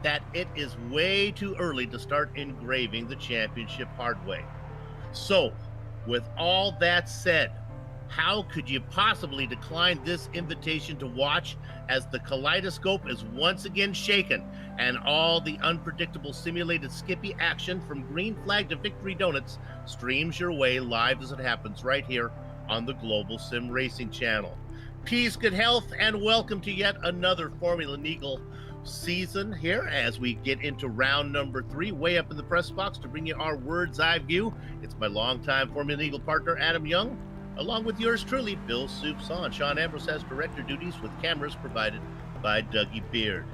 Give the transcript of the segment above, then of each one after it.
that it is way too early to start engraving the championship hard way. So, with all that said, how could you possibly decline this invitation to watch as the kaleidoscope is once again shaken and all the unpredictable simulated Skippy action from green flag to victory donuts streams your way live as it happens right here on the Global Sim Racing Channel? Peace, good health, and welcome to yet another Formula Neagle season here as we get into round number 3, way up in the press box to bring you our bird's eye view. It's my longtime Formula Neagle partner, Adam Young, along with yours truly, Bill Soupson. Sean Ambrose has director duties with cameras provided by Dougie Beard.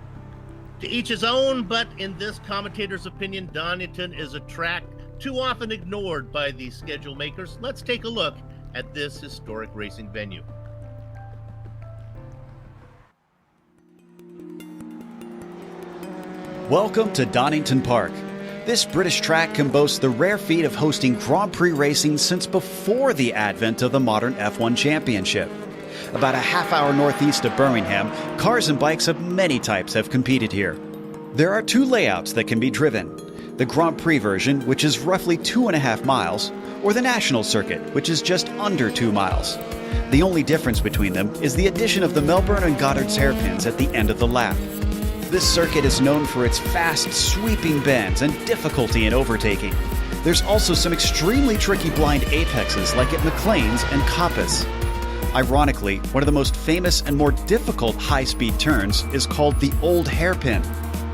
To each his own, but in this commentator's opinion, Donington is a track too often ignored by the schedule makers. Let's take a look at this historic racing venue. Welcome to Donington Park. This British track can boast the rare feat of hosting Grand Prix racing since before the advent of the modern F1 Championship. About a half-hour northeast of Birmingham, cars and bikes of many types have competed here. There are two layouts that can be driven: the Grand Prix version, which is roughly 2.5 miles, or the National Circuit, which is just under 2 miles. The only difference between them is the addition of the Melbourne and Goddard's hairpins at the end of the lap. This circuit is known for its fast, sweeping bends and difficulty in overtaking. There's also some extremely tricky blind apexes like at McLean's and Coppice. Ironically, one of the most famous and more difficult high-speed turns is called the Old Hairpin.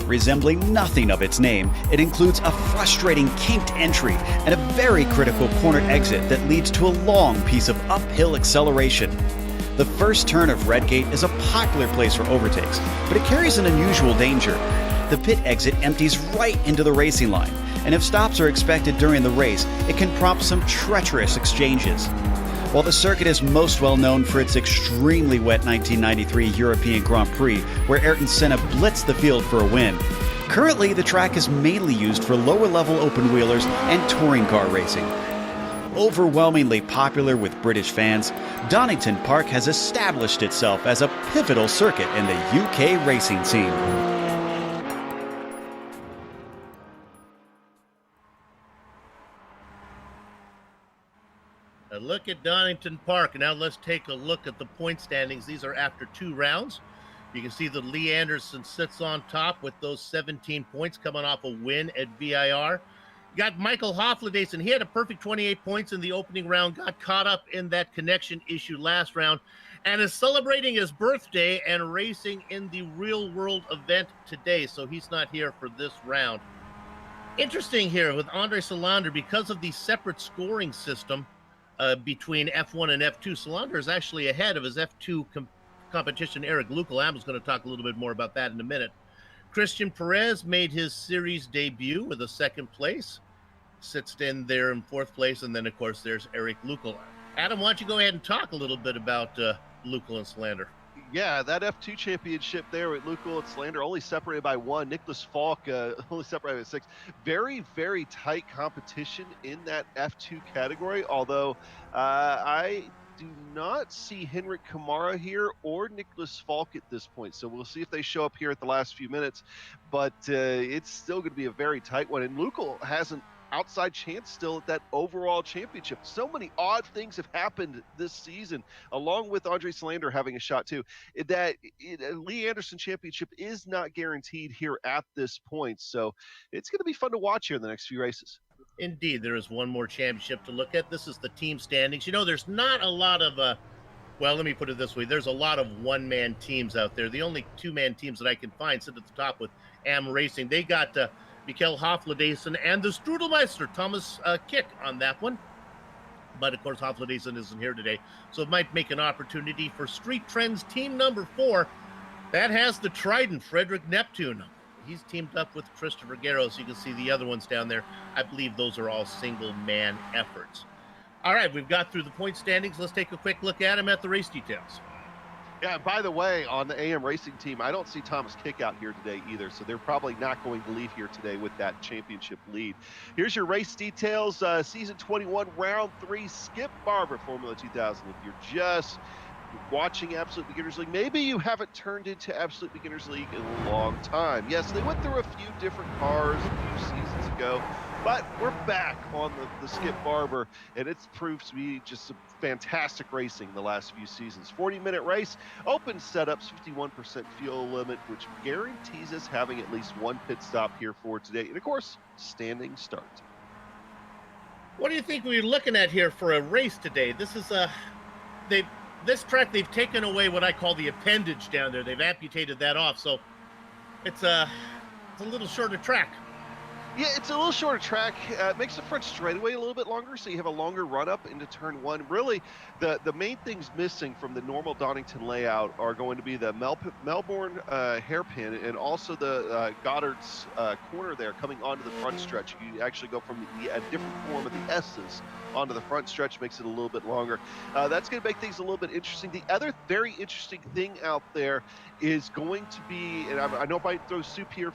Resembling nothing of its name, it includes a frustrating kinked entry and a very critical corner exit that leads to a long piece of uphill acceleration. The first turn of Redgate is a popular place for overtakes, but it carries an unusual danger. The pit exit empties right into the racing line, and if stops are expected during the race, it can prompt some treacherous exchanges. While the circuit is most well known for its extremely wet 1993 European Grand Prix, where Ayrton Senna blitzed the field for a win, currently the track is mainly used for lower-level open-wheelers and touring car racing. Overwhelmingly popular with British fans, Donington Park has established itself as a pivotal circuit in the UK racing scene. A look at Donington Park. Now let's take a look at the point standings. These are after 2 rounds. You can see that Lee Anderson sits on top with those 17 points coming off a win at VIR. Got Michael Hofledason. He had a perfect 28 points in the opening round, got caught up in that connection issue last round, and is celebrating his birthday and racing in the real world event today, so he's not here for this round. Interesting here with Andre Solander, because of the separate scoring system between F1 and F2, Solander is actually ahead of his F2 competition, Eric Lukal. Adam's going to talk a little bit more about that in a minute. Christian Perez made his series debut with a 2nd place. Sits in there in 4th place, and then, of course, there's Eric Lukal. Adam, why don't you go ahead and talk a little bit about Lukal and Solander? Yeah, that F2 championship there with Lukal and Solander only separated by 1. Nicholas Falk only separated by 6. Very, very tight competition in that F2 category, although I do not see Henrik Kamara here or Nicholas Falk at this point. So we'll see if they show up here at the last few minutes, but it's still going to be a very tight one. And Lukal has an outside chance still at that overall championship. So many odd things have happened this season, along with Andre Solander having a shot too. Lee Anderson championship is not guaranteed here at this point. So it's going to be fun to watch here in the next few races. Indeed, there is one more championship to look at. This is the team standings. You know, there's not a lot of, well, let me put it this way. There's a lot of one-man teams out there. The only 2-man teams that I can find sit at the top with AM Racing. They got Michael Hofledason and the Strudelmeister, Thomas Kick on that one. But, of course, Hofledason isn't here today. So it might make an opportunity for Street Trends team number 4. That has the Trident, Frederick Neptune. He's teamed up with Christopher Garros. You can see the other ones down there. I believe those are all single-man efforts. All right, we've got through the point standings. Let's take a quick look at them at the race details. Yeah, by the way, on the AM Racing team, I don't see Thomas Kick out here today either, so they're probably not going to leave here today with that championship lead. Here's your race details. Season 21, Round 3, Skip Barber, Formula 2000. If you're just watching Absolute Beginners League, maybe you haven't turned into Absolute Beginners League in a long time. Yes, they went through a few different cars a few seasons ago, but we're back on the Skip Barber, and it's proved to be just some fantastic racing the last few seasons. 40-minute race, open setups, 51% fuel limit, which guarantees us having at least one pit stop here for today, and of course, standing start. What do you think we're looking at here for a race today? This is this track, they've taken away what I call the appendage down there. They've amputated that off, so it's a little shorter track. Yeah, it's a little shorter track. It makes the front straightaway a little bit longer, so you have a longer run up into turn one. Really, the main things missing from the normal Donington layout are going to be the Melbourne hairpin and also the Goddard's corner there coming onto the front stretch. You actually go from a different form of the S's onto the front stretch, makes it a little bit longer. That's going to make things a little bit interesting. The other very interesting thing out there is going to be, and I know I might throw Soup here,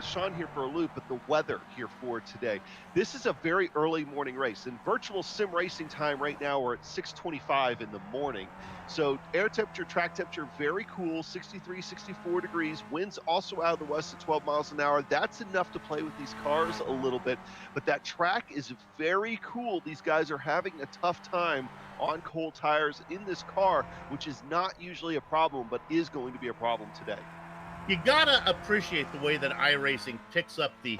Sean here for a loop, but the weather here for today. This is a very early morning race. In virtual sim racing time right now, we're at 6:25 in the morning. So air temperature, track temperature, very cool, 63, 64 degrees. Winds also out of the west at 12 miles an hour. That's enough to play with these cars a little bit, but that track is very cool. These guys are having a tough time on cold tires in this car, which is not usually a problem, but is going to be a problem today. You gotta appreciate the way that iRacing picks up the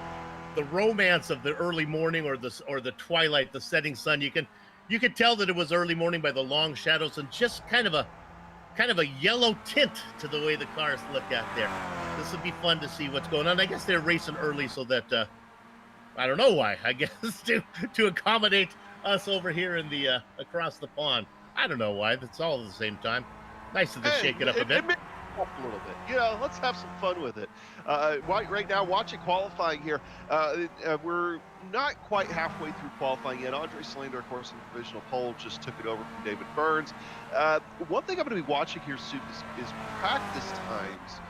romance of the early morning or the twilight, the setting sun. You can tell that it was early morning by the long shadows and just kind of a yellow tint to the way the cars look out there. This would be fun to see what's going on. I guess they're racing early so that I don't know why. I guess to accommodate us over here in the across the pond. I don't know why. It's all at the same time. Nice of them to shake it up a bit. A little bit, you know, let's have some fun with it. Right now, watching qualifying here, we're not quite halfway through qualifying yet. Andre Slander, of course, in the provisional pole, just took it over from David Burns. One thing I'm going to be watching here, Soup, is practice times.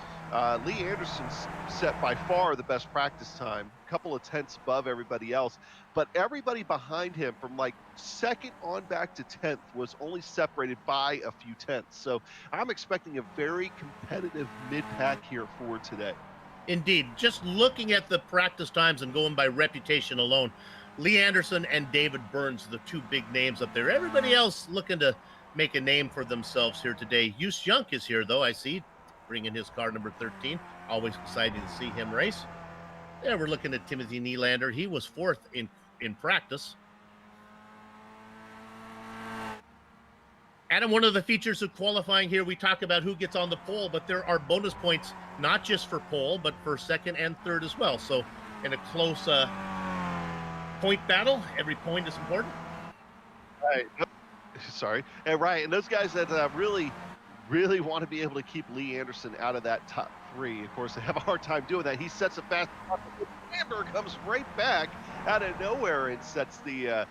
Lee Anderson's set by far the best practice time, a couple of tenths above everybody else, but everybody behind him from like second on back to 10th was only separated by a few tenths. So I'm expecting a very competitive mid-pack here for today. Indeed. Just looking at the practice times and going by reputation alone, Lee Anderson and David Burns, the two big names up there. Everybody else looking to make a name for themselves here today. Yus Junk is here, though, I see, bringing his car number 13. Always excited to see him race. Yeah, we're looking at Timothy Nylander. He was fourth in practice. Adam, one of the features of qualifying here, we talk about who gets on the pole, but there are bonus points, not just for pole, but for second and third as well. So in a close point battle, every point is important. Right. Sorry. And right. And those guys that really want to be able to keep Lee Anderson out of that top three, of course, they have a hard time doing that. He sets a fast. Amber comes right back out of nowhere and sets the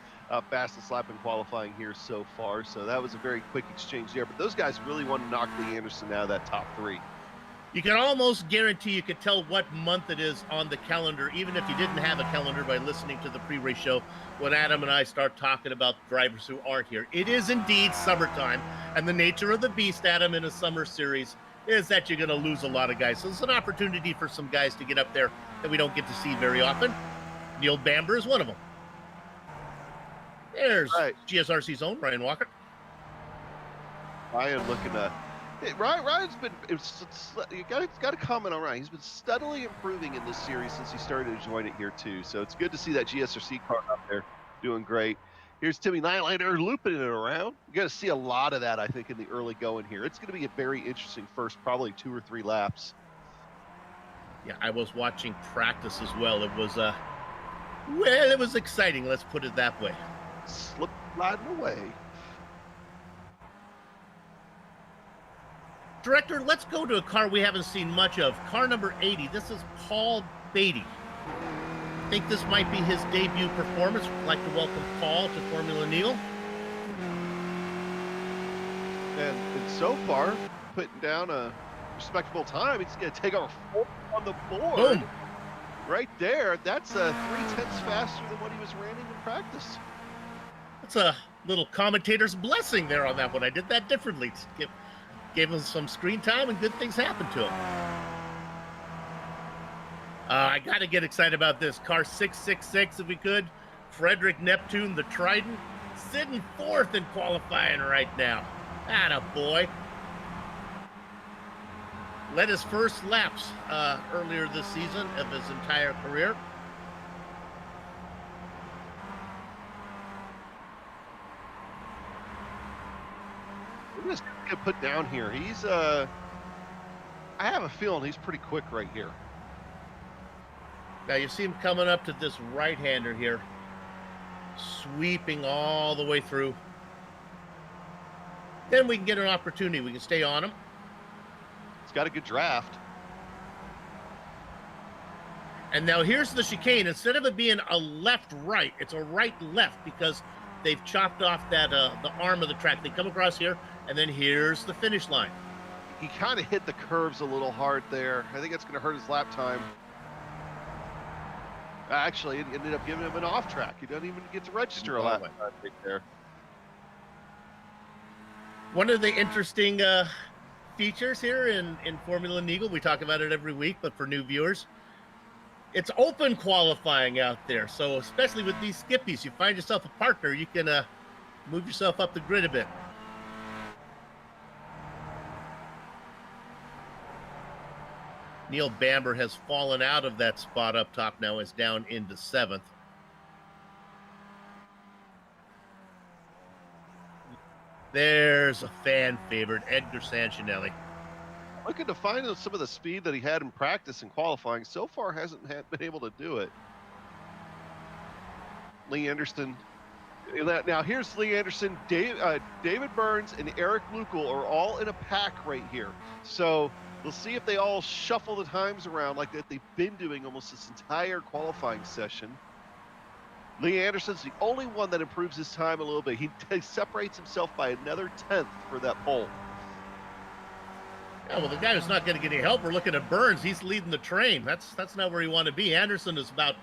fastest lap in qualifying here so far. So that was a very quick exchange there. But those guys really want to knock Lee Anderson out of that top three. You can almost guarantee you could tell what month it is on the calendar, even if you didn't have a calendar, by listening to the pre-race show when Adam and I start talking about drivers who aren't here. It is indeed summertime, and the nature of the beast, Adam, in a summer series is that you're going to lose a lot of guys. So it's an opportunity for some guys to get up there that we don't get to see very often. Neil Bamber is one of them. There's GSRC's own Ryan Walker. Ryan looking to... Ryan's been, you got to comment on Ryan. He's been steadily improving in this series since he started to join it here too. So it's good to see that GSRC car out there doing great. Here's Timmy Nylander looping it around. You're going to see a lot of that, I think, in the early going here. It's going to be a very interesting first, probably 2 or 3 laps. Yeah, I was watching practice as well. It was, well, it was exciting. Let's put it that way. Slip sliding away. Director, let's go to a car we haven't seen much of. Car number 80. This is Paul Beatty. I think this might be his debut performance. I'd like to welcome Paul to Formula Neagle. And so far, putting down a respectable time. He's going to take our 4th on the board. Boom. Right there. That's 3/10 faster than what he was running in practice. That's a little commentator's blessing there on that one. I did that differently. Gave him some screen time and good things happened to him. I got to get excited about this. Car 666, if we could. Frederick Neptune, the Trident, sitting fourth in qualifying right now. Atta boy. Led his first laps earlier this season of his entire career. We're just gonna get put down here. He's I have a feeling he's pretty quick right here. Now you see him coming up to this right-hander here, sweeping all the way through. Then we can get an opportunity. We can stay on him. He's got a good draft. And now here's the chicane. Instead of it being a left-right, it's a right-left because they've chopped off that the arm of the track. They come across here, and then here's the finish line. He kind of hit the curves a little hard there. I think it's going to hurt his lap time. Actually, it ended up giving him an off track. He doesn't even get to register a lap time right there. One of the interesting features here in Formula Neagle, we talk about it every week, but for new viewers, it's open qualifying out there. So especially with these skippies, you find yourself a partner, you can move yourself up the grid a bit. Neil Bamber has fallen out of that spot up top now, is down into 7th. There's a fan favorite, Edgar Sancinelli. Looking to find some of the speed that he had in practice and qualifying. So far hasn't been able to do it. Lee Anderson. Now here's Lee Anderson, David Burns, and Eric Lukul are all in a pack right here. So we'll see if they all shuffle the times around like that they've been doing almost this entire qualifying session. Lee Anderson's the only one that improves his time a little bit. He separates himself by another 10th for that pole. Yeah, well, the guy who's not going to get any help, we're looking at Burns. He's leading the train. That's not where you want to be. Anderson is about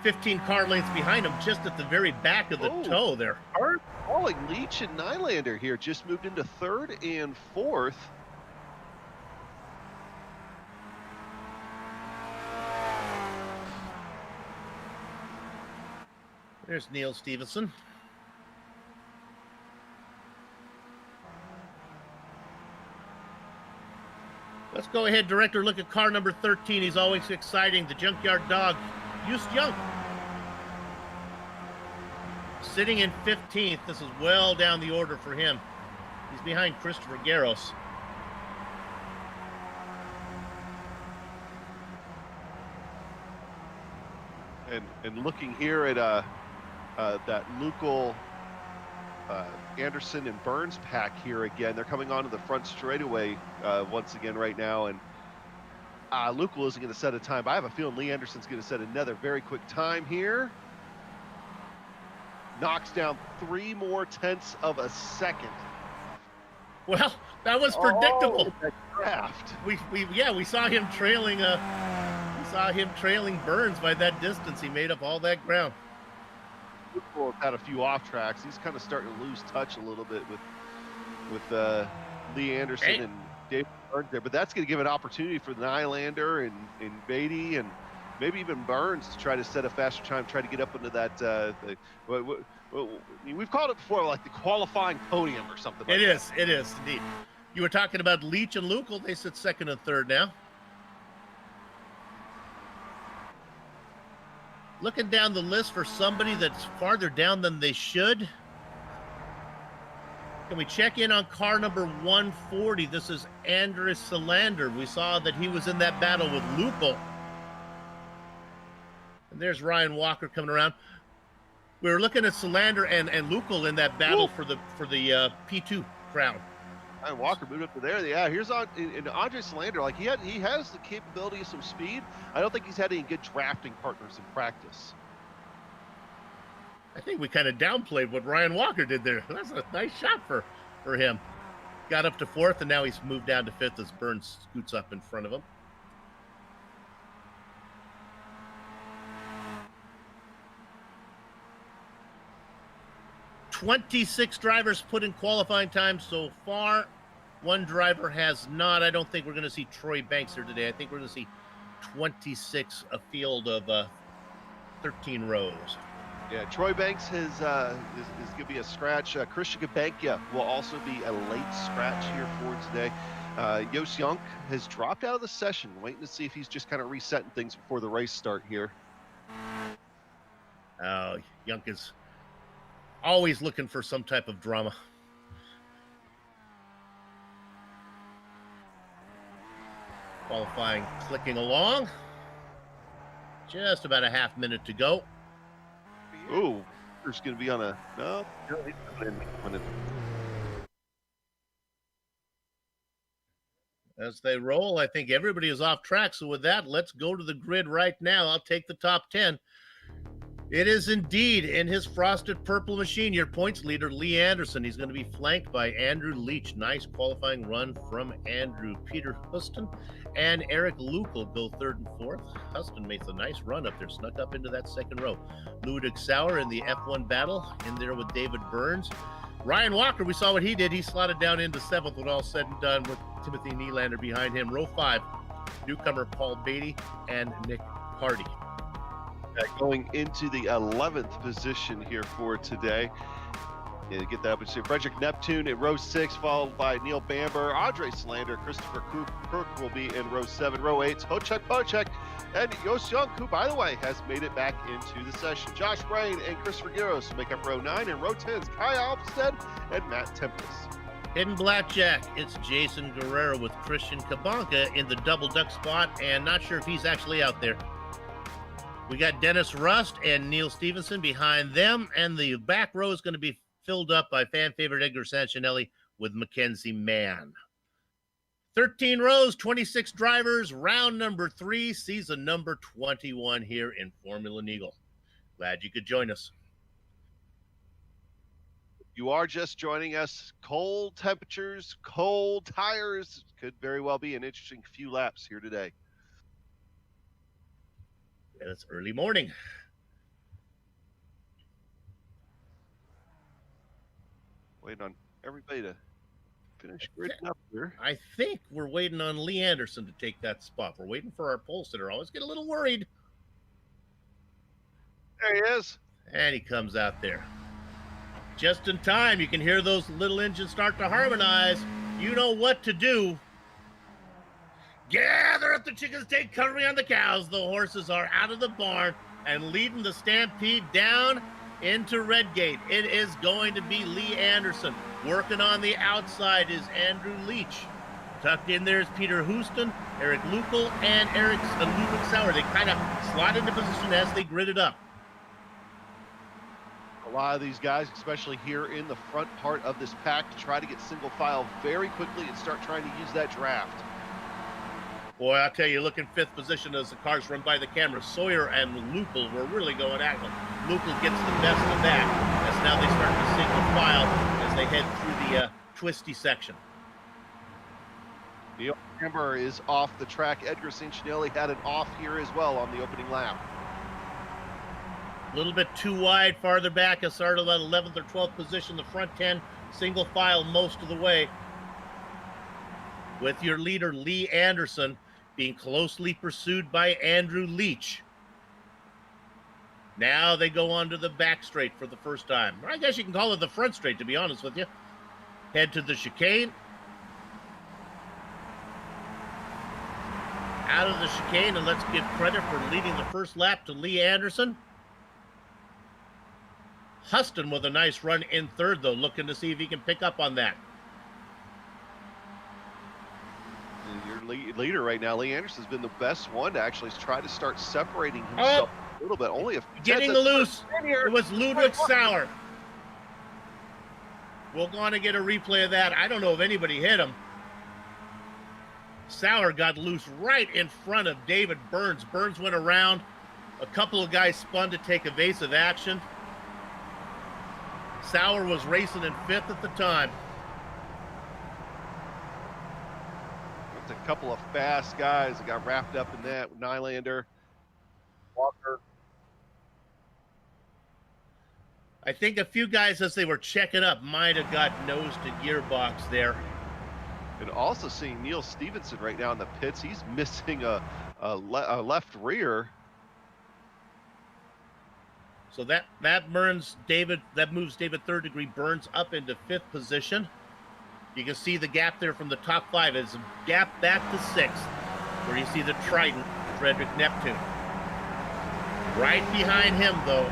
15 car lengths behind him, just at the very back of the toe there. Hard falling. Leach and Nylander here just moved into 3rd and 4th. There's Neil Stevenson. Let's go ahead, Director, look at car number 13. He's always exciting. The Junkyard Dog, Youst Young. Sitting in 15th. This is well down the order for him. He's behind Christopher Garros. And looking here at that Lukul, Anderson and Burns pack here again. They're coming onto the front straightaway once again right now, and Lukul isn't going to set a time, but I have a feeling Lee Anderson's going to set another very quick time here. Knocks down 3 more tenths of a second. Well, that was predictable. That draft. We saw him trailing. We saw him trailing Burns by that distance. He made up all that ground. Lukul had a few off tracks. He's kind of starting to lose touch a little bit with Lee Anderson and David Burns there, but that's going to give an opportunity for the Nylander and Beatty and maybe even Burns to try to set a faster time, try to get up into that. We've called it before, like the qualifying podium or something. It is indeed. You were talking about Leach and Lukul. They sit 2nd and 3rd now. Looking down the list for somebody that's farther down than they should. Can we check in on car number 140? This is Andres Solander. We saw that he was in that battle with Lukul. And there's Ryan Walker coming around. We were looking at Solander and Lukul in that battle for the P2 crown. And Walker moved up to there. Yeah, here's Andre Solander. Like he has the capability of some speed. I don't think he's had any good drafting partners in practice. I think we kind of downplayed what Ryan Walker did there. That's a nice shot for him. Got up to 4th, and now he's moved down to 5th as Burns scoots up in front of him. 26 drivers put in qualifying time so far. One driver has not. I don't think we're going to see Troy Banks here today. I think we're going to see 26, a field of 13 rows. Yeah, Troy Banks is going to be a scratch. Christian Gabankia will also be a late scratch here for today. Jos Jonk has dropped out of the session, waiting to see if he's just kind of resetting things before the race start here. Jonk is always looking for some type of drama. Qualifying clicking along. Just about a half minute to go. Ooh, there's going to be on a no. As they roll, I think everybody is off track. So with that, let's go to the grid right now. I'll take the top 10. It is indeed in his frosted purple machine, your points leader, Lee Anderson. He's going to be flanked by Andrew Leach. Nice qualifying run from Andrew. Peter Huston and Eric Lukel go third and fourth. Huston makes a nice run up there, snuck up into that second row. Ludwig Sauer in the F1 battle, in there with David Burns. Ryan Walker, we saw what he did. He slotted down into seventh when all said and done, with Timothy Nylander behind him. Row 5, newcomer Paul Beatty and Nick Hardy. Going into the 11th position here for today. Yeah, get that up. Frederick Neptune in row 6, followed by Neil Bamber, Andre Slander, Christopher Kirk will be in row 7. Row 8, Hocek, and Jos Jonk, who, by the way, has made it back into the session. Josh Brain and Christopher Giros make up row 9, and row 10 is Kai Alvstead and Matt Tempest. Hidden Blackjack, it's Jason Guerrero with Christian Kabanka in the double duck spot, and not sure if he's actually out there. We got Dennis Rust and Neil Stevenson behind them, and the back row is going to be filled up by fan favorite Edgar Sanchinelli with Mackenzie Mann. 13 rows, 26 drivers, round number 3, season number 21 here in Formula Neagle. Glad you could join us. You are just joining us. Cold temperatures, cold tires. Could very well be an interesting few laps here today. And it's early morning. Waiting on everybody to finish gridding up here. I think we're waiting on Lee Anderson to take that spot. We're waiting for our pole sitter. Always get a little worried. There he is. And he comes out there. Just in time. You can hear those little engines start to harmonize. You know what to do. Gather up the chickens, take covering on the cows. The horses are out of the barn and leading the stampede down into Redgate. It is going to be Lee Anderson. Working on the outside is Andrew Leach. Tucked in there is Peter Houston, Eric Lukel, and Ludwig Sauer. They kind of slot into position as they grid it up. A lot of these guys, especially here in the front part of this pack, to try to get single file very quickly and start trying to use that draft. Boy, I'll tell you, look in 5th position as the cars run by the camera. Sawyer and Lukel were really going at them. Lukel gets the best of that as now they start to single file as they head through the twisty section. Neil Bamber is off the track. Edgar Sanchinelli had an off here as well on the opening lap. A little bit too wide, farther back. I started at 11th or 12th position. The front 10 single file most of the way, with your leader, Lee Anderson, being closely pursued by Andrew Leach. Now they go on to the back straight for the first time. Or I guess you can call it the front straight, to be honest with you. Head to the chicane. Out of the chicane, and let's give credit for leading the first lap to Lee Anderson. Huston with a nice run in third, though, looking to see if he can pick up on that. Your leader right now, Lee Anderson, has been the best one to actually try to start separating himself a little bit. Only a getting loose. It was Ludwig Sauer. We're going to get a replay of that. I don't know if anybody hit him. Sauer got loose right in front of David Burns. Burns went around. A couple of guys spun to take evasive action. Sauer was racing in 5th at the time. A couple of fast guys that got wrapped up in that. Nylander, Walker. I think a few guys, as they were checking up, might have got nose to gearbox there. And also seeing Neil Stevenson right now in the pits. He's missing a left rear. So that moves David third degree Burns up into 5th position. You can see the gap there from the top 5. It's a gap back to 6th, where you see the Trident, Frederick Neptune. Right behind him, though,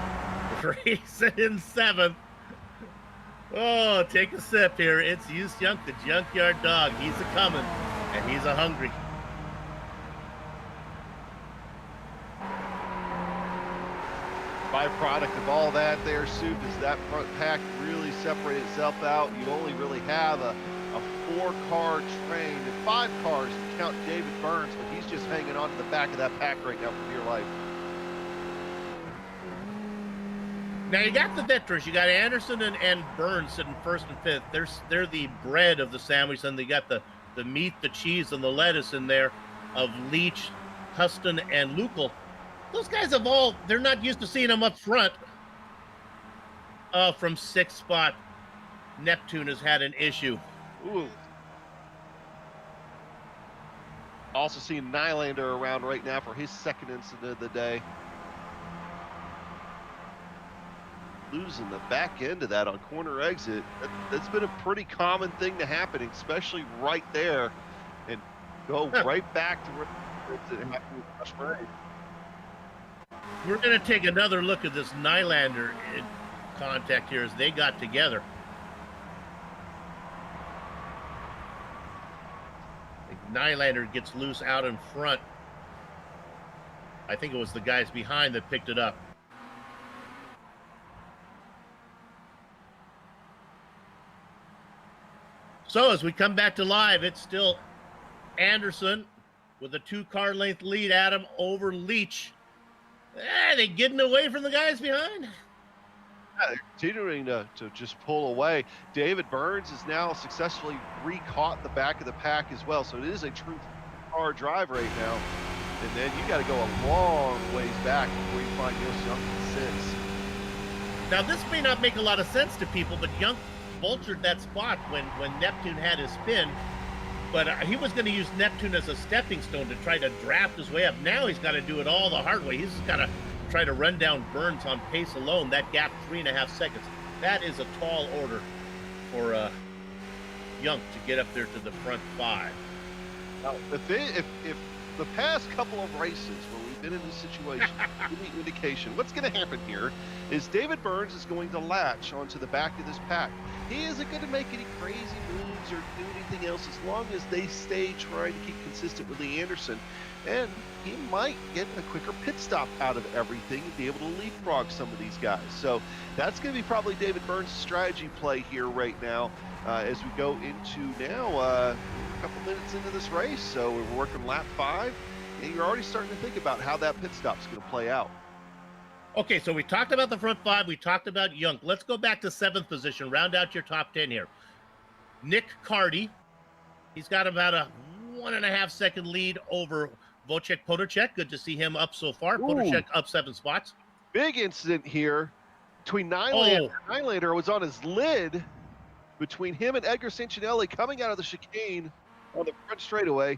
racing in 7th. Oh, take a sip here. It's Use Junk, the junkyard dog. He's a-coming, and he's a-hungry. Byproduct of all that there, Soup, is that front pack really separated itself out. You only really have a 4-car train, and 5 cars to count David Burns, but he's just hanging on to the back of that pack right now for dear life. Now you got the veterans. You got Anderson and Burns sitting 1st and 5th. They're the bread of the sandwich, and they got the meat, the cheese, and the lettuce in there of Leach, Huston, and Lucal. Those guys they're not used to seeing them up front. From 6th spot, Neptune has had an issue. Ooh. Also seeing Nylander around right now for his 2nd incident of the day. Losing the back end of that on corner exit. That's been a pretty common thing to happen, especially right there, and go right back to where it happened with Josh Bray. We're going to take another look at this Nylander contact here as they got together. Nylander gets loose out in front. I think it was the guys behind that picked it up. So as we come back to live, it's still Anderson with a 2-car length lead at him over Leach. They getting away from the guys behind? Yeah, they're continuing to just pull away. David Burns has now successfully re-caught the back of the pack as well. So it is a true car drive right now. And then you got to go a long ways back before you find Neil Young in 6th. Now this may not make a lot of sense to people, but Young vultured that spot when Neptune had his spin. But he was going to use Neptune as a stepping stone to try to draft his way up. Now he's got to do it all the hard way. He's got to try to run down Burns on pace alone. That gap, 3.5 seconds. That is a tall order for Young to get up there to the front 5. Now, if the past couple of races where we've been in this situation, give me indication, what's going to happen here is David Burns is going to latch onto the back of this pack. He isn't going to make any crazy moves or do anything else as long as they stay trying to keep consistent with Lee Anderson. And he might get a quicker pit stop out of everything and be able to leapfrog some of these guys. So that's going to be probably David Burns' strategy play here right now as we go into now a couple minutes into this race. So we're working lap 5, and you're already starting to think about how that pit stop's going to play out. Okay, so we talked about the front 5. We talked about Young. Let's go back to 7th position. Round out your top 10 here. Nick Cardy. He's got about a 1.5 second lead over Wojciech Podacek. Good to see him up so far. Ooh. Podacek up 7 spots. Big incident here between Nylander. Nylander was on his lid between him and Edgar Sancinelli coming out of the chicane on the front straightaway.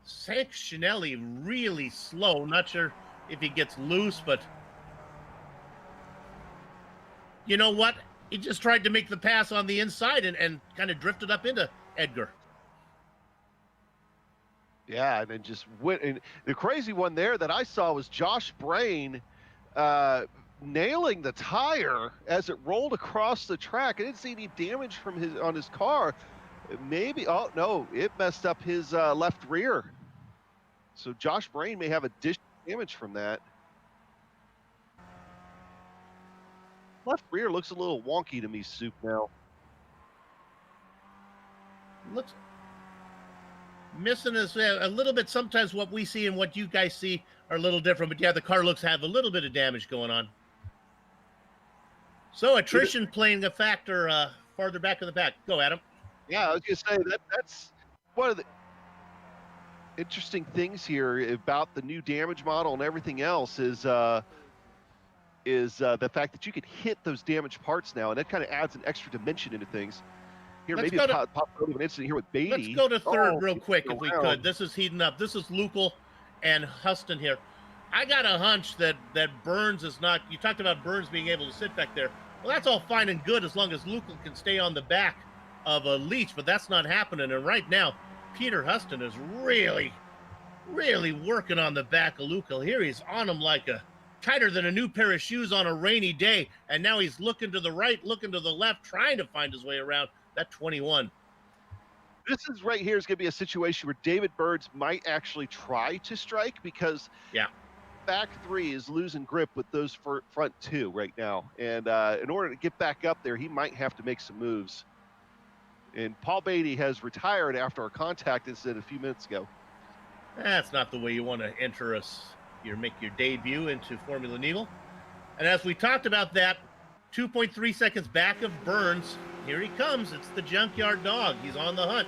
Sancinelli really slow. Not sure if he gets loose, but you know what? He just tried to make the pass on the inside and kind of drifted up into Edgar. Yeah, and then just went. And the crazy one there that I saw was Josh Brain nailing the tire as it rolled across the track. I didn't see any damage from his car. Maybe, oh no, it messed up his left rear. So Josh Brain may have additional damage from that. Left rear looks a little wonky to me, Soup, now. Looks missing us a little bit. Sometimes what we see and what you guys see are a little different, but yeah, the car looks to have a little bit of damage going on. So attrition playing a factor farther back in the pack. Go, Adam. Yeah, I was gonna say that's one of the interesting things here about the new damage model and everything else is is the fact that you can hit those damaged parts now, and that kind of adds an extra dimension into things. Here, Let's maybe go a to- pop of an incident here with Beatty. Let's go to third real quick if we around. could. This is heating up. This is Lukel and Huston here. I got a hunch that Burns is not. You talked about Burns being able to sit back there. Well, that's all fine and good as long as Lukel can stay on the back of a Leach, but that's not happening. And right now, Peter Huston is really working on the back of Lukel. Here he's on him like a tighter than a new pair of shoes on a rainy day. And now he's looking to the right, looking to the left, trying to find his way around that 21. This is right here is going to be a situation where David Burns might actually try to strike because back three is losing grip with those front two right now. And in order to get back up there, he might have to make some moves. And Paul Beatty has retired after our contact incident a few minutes ago. That's not the way you want to enter make your debut into Formula Neagle. And as we talked about that, 2.3 seconds back of Burns, here he comes. It's the Junkyard Dog. He's on the hunt.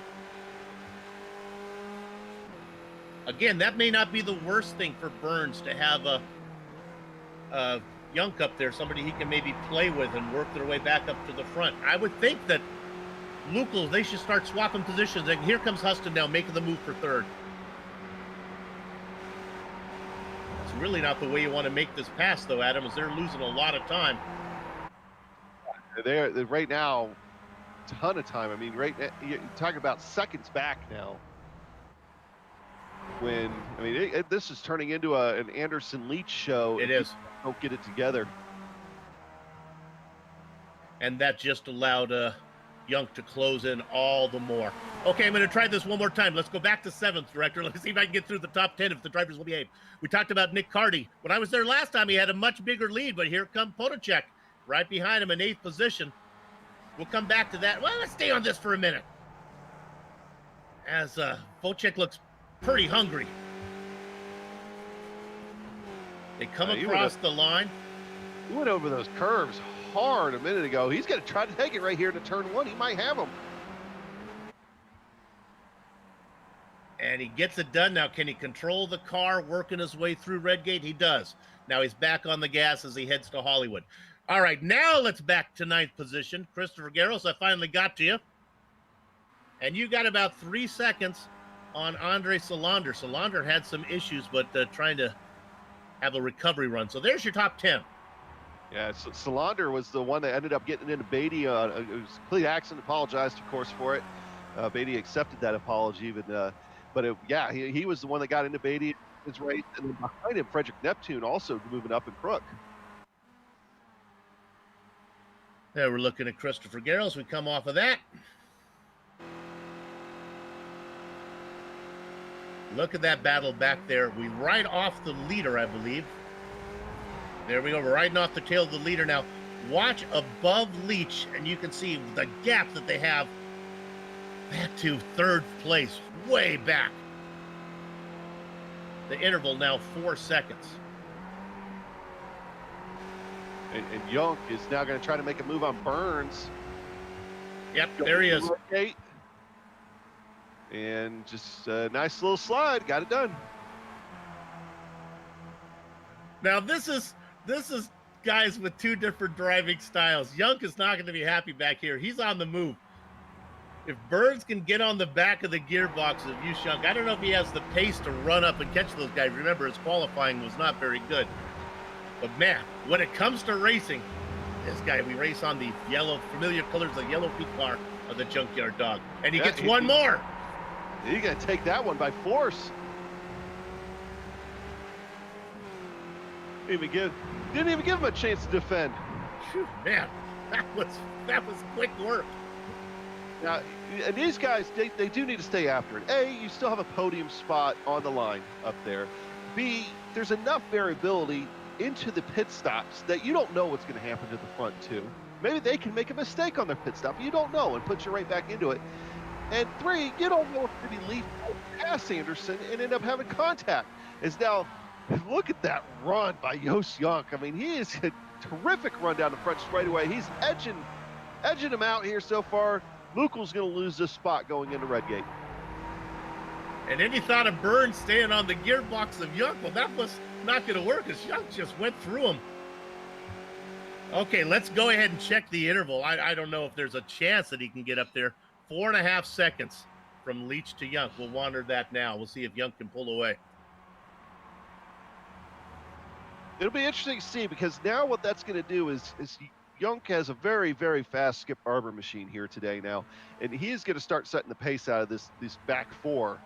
Again, that may not be the worst thing for Burns to have a Yunk up there, somebody he can maybe play with and work their way back up to the front. I would think that Lukel, they should start swapping positions. And here comes Huston now making the move for third. It's really not the way you want to make this pass, though, Adam, as they're losing a lot of time. They're right now, ton of time. I mean, right now, you're talking about seconds back now. When I mean, this is turning into an Anderson Leach show. It is. Don't get it together. And that just allowed Yunk to close in all the more. Okay, I'm going to try this one more time. Let's go back to seventh, Director. Let's see if I can get through the top 10 if the drivers will behave. We talked about Nick Carty. When I was there last time, he had a much bigger lead, but here comes Potacek right behind him in 8th position. We'll come back to that. Well, let's stay on this for a minute. As Potacek looks pretty hungry. They come across the line. He went over those curves hard a minute ago. He's going to try to take it right here to turn one. He might have him. And he gets it done. Now, can he control the car working his way through Redgate? He does. Now he's back on the gas as he heads to Hollywood. All right, now let's back to 9th position. Christopher Garros, I finally got to you. And you got about 3 seconds on Andre Solander. Solander had some issues, but trying to have a recovery run. So there's your top 10. Yeah, so Solander was the one that ended up getting into Beatty. It was a complete accident. Apologized, of course, for it. Beatty accepted that apology, even. But he was the one that got into Beatty his race, and then behind him, Frederick Neptune also moving up in Crook. There, we're looking at Christopher Garros. We come off of that. Look at that battle back there. We ride off the leader, I believe. There we go. We're riding off the tail of the leader now. Watch above Leach, and you can see the gap that they have back to 3rd place, way back. The interval now 4 seconds. And Yunk is now going to try to make a move on Burns. Yep, there he is. And just a nice little slide, got it done. Now this is guys with 2 different driving styles. Yunk is not going to be happy back here. He's on the move. If Burns can get on the back of the gearbox of Yunk, I don't know if he has the pace to run up and catch those guys. Remember, his qualifying was not very good. But man, when it comes to racing, this guy, we race on the yellow, familiar colors, the yellow feet car of the Junkyard Dog. And he gets one more. He's going to take that one by force. Didn't even give him a chance to defend. Whew, man, that was quick work. Now, and these guys, they do need to stay after it. A, you still have a podium spot on the line up there. B, there's enough variability into the pit stops that you don't know what's going to happen to the front two. Maybe they can make a mistake on their pit stop. You don't know and put you right back into it. And 3, you don't know if maybe Leaf will pass Anderson and end up having contact. Now, look at that run by Yost Yunk. I mean, he is a terrific run down the front straightaway. He's edging him out here so far. Lukel's going to lose this spot going into Redgate. And any thought of Burns staying on the gearbox of Yunk? Well, that was not going to work as Yunk just went through him. Okay, let's go ahead and check the interval. I don't know if there's a chance that he can get up there. 4.5 seconds from Leach to Young. We'll wander that now. We'll see if Young can pull away. It'll be interesting to see, because now what that's going to do is Young has a very, very fast Skip Barber machine here today now, and he is going to start setting the pace out of this back four,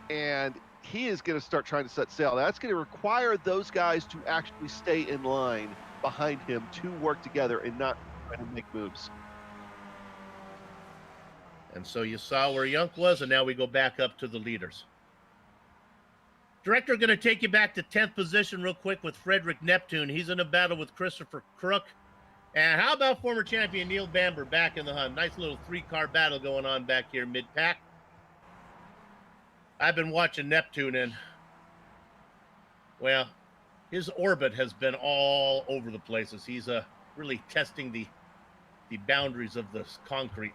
and he is going to start trying to set sail. That's going to require those guys to actually stay in line behind him to work together and not try to make moves. And so you saw where Young was, and now we go back up to the leaders. Director, going to take you back to 10th position real quick with Frederick Neptune. He's in a battle with Christopher Crook. And how about former champion Neil Bamber back in the hunt? Nice little 3-car battle going on back here mid-pack. I've been watching Neptune, and, well, his orbit has been all over the places. He's really testing the boundaries of this concrete.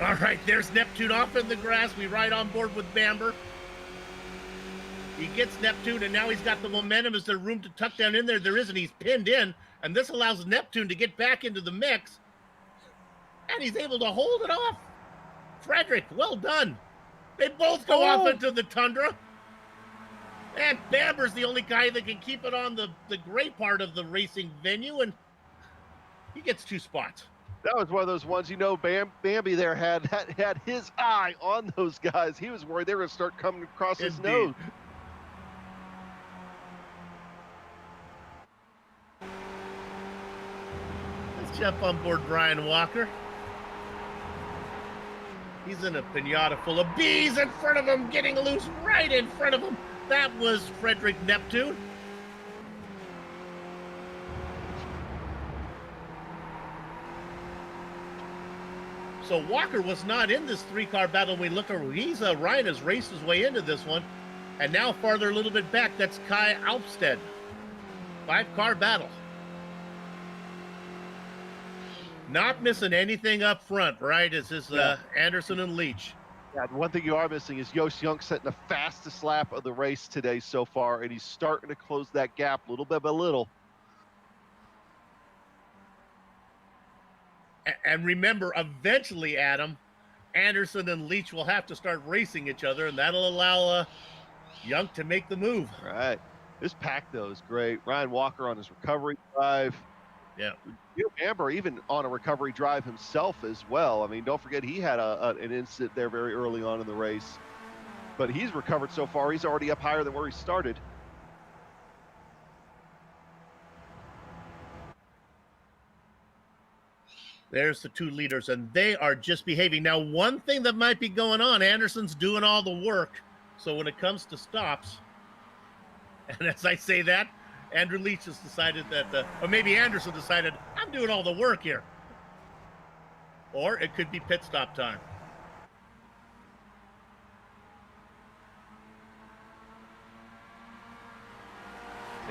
All right, there's Neptune off in the grass. We ride on board with Bamber. He gets Neptune, and now he's got the momentum. Is there room to tuck down in there? There isn't. He's pinned in, and this allows Neptune to get back into the mix, and he's able to hold it off. Frederick, well done. They both go off into the tundra, and Bamber's the only guy that can keep it on the gray part of the racing venue, and he gets 2 spots. That was one of those ones, you know, Bambi there had his eye on those guys. He was worried they were going to start coming across his nose. Let's jump on board Brian Walker. He's in a pinata full of bees in front of him, getting loose right in front of him. That was Frederick Neptune. So Walker was not in this 3-car battle. We look over. Ryan has raced his way into this one. And now farther a little bit back, that's Kai Alpstead. 5-car battle. Not missing anything up front, right? Is this Anderson and Leach. Yeah, the one thing you are missing is Yost Young setting the fastest lap of the race today so far, and he's starting to close that gap little bit by little. And remember, eventually, Adam, Anderson and Leach will have to start racing each other, and that'll allow Young to make the move. Right. This pack, though, is great. Ryan Walker on his recovery drive. Yeah. Amber even on a recovery drive himself as well. I mean, don't forget he had an incident there very early on in the race. But he's recovered so far. He's already up higher than where he started. There's the 2 leaders, and they are just behaving. Now, one thing that might be going on, Anderson's doing all the work. So when it comes to stops, and as I say that, Andrew Leach has decided that, or maybe Anderson decided, I'm doing all the work here. Or it could be pit stop time.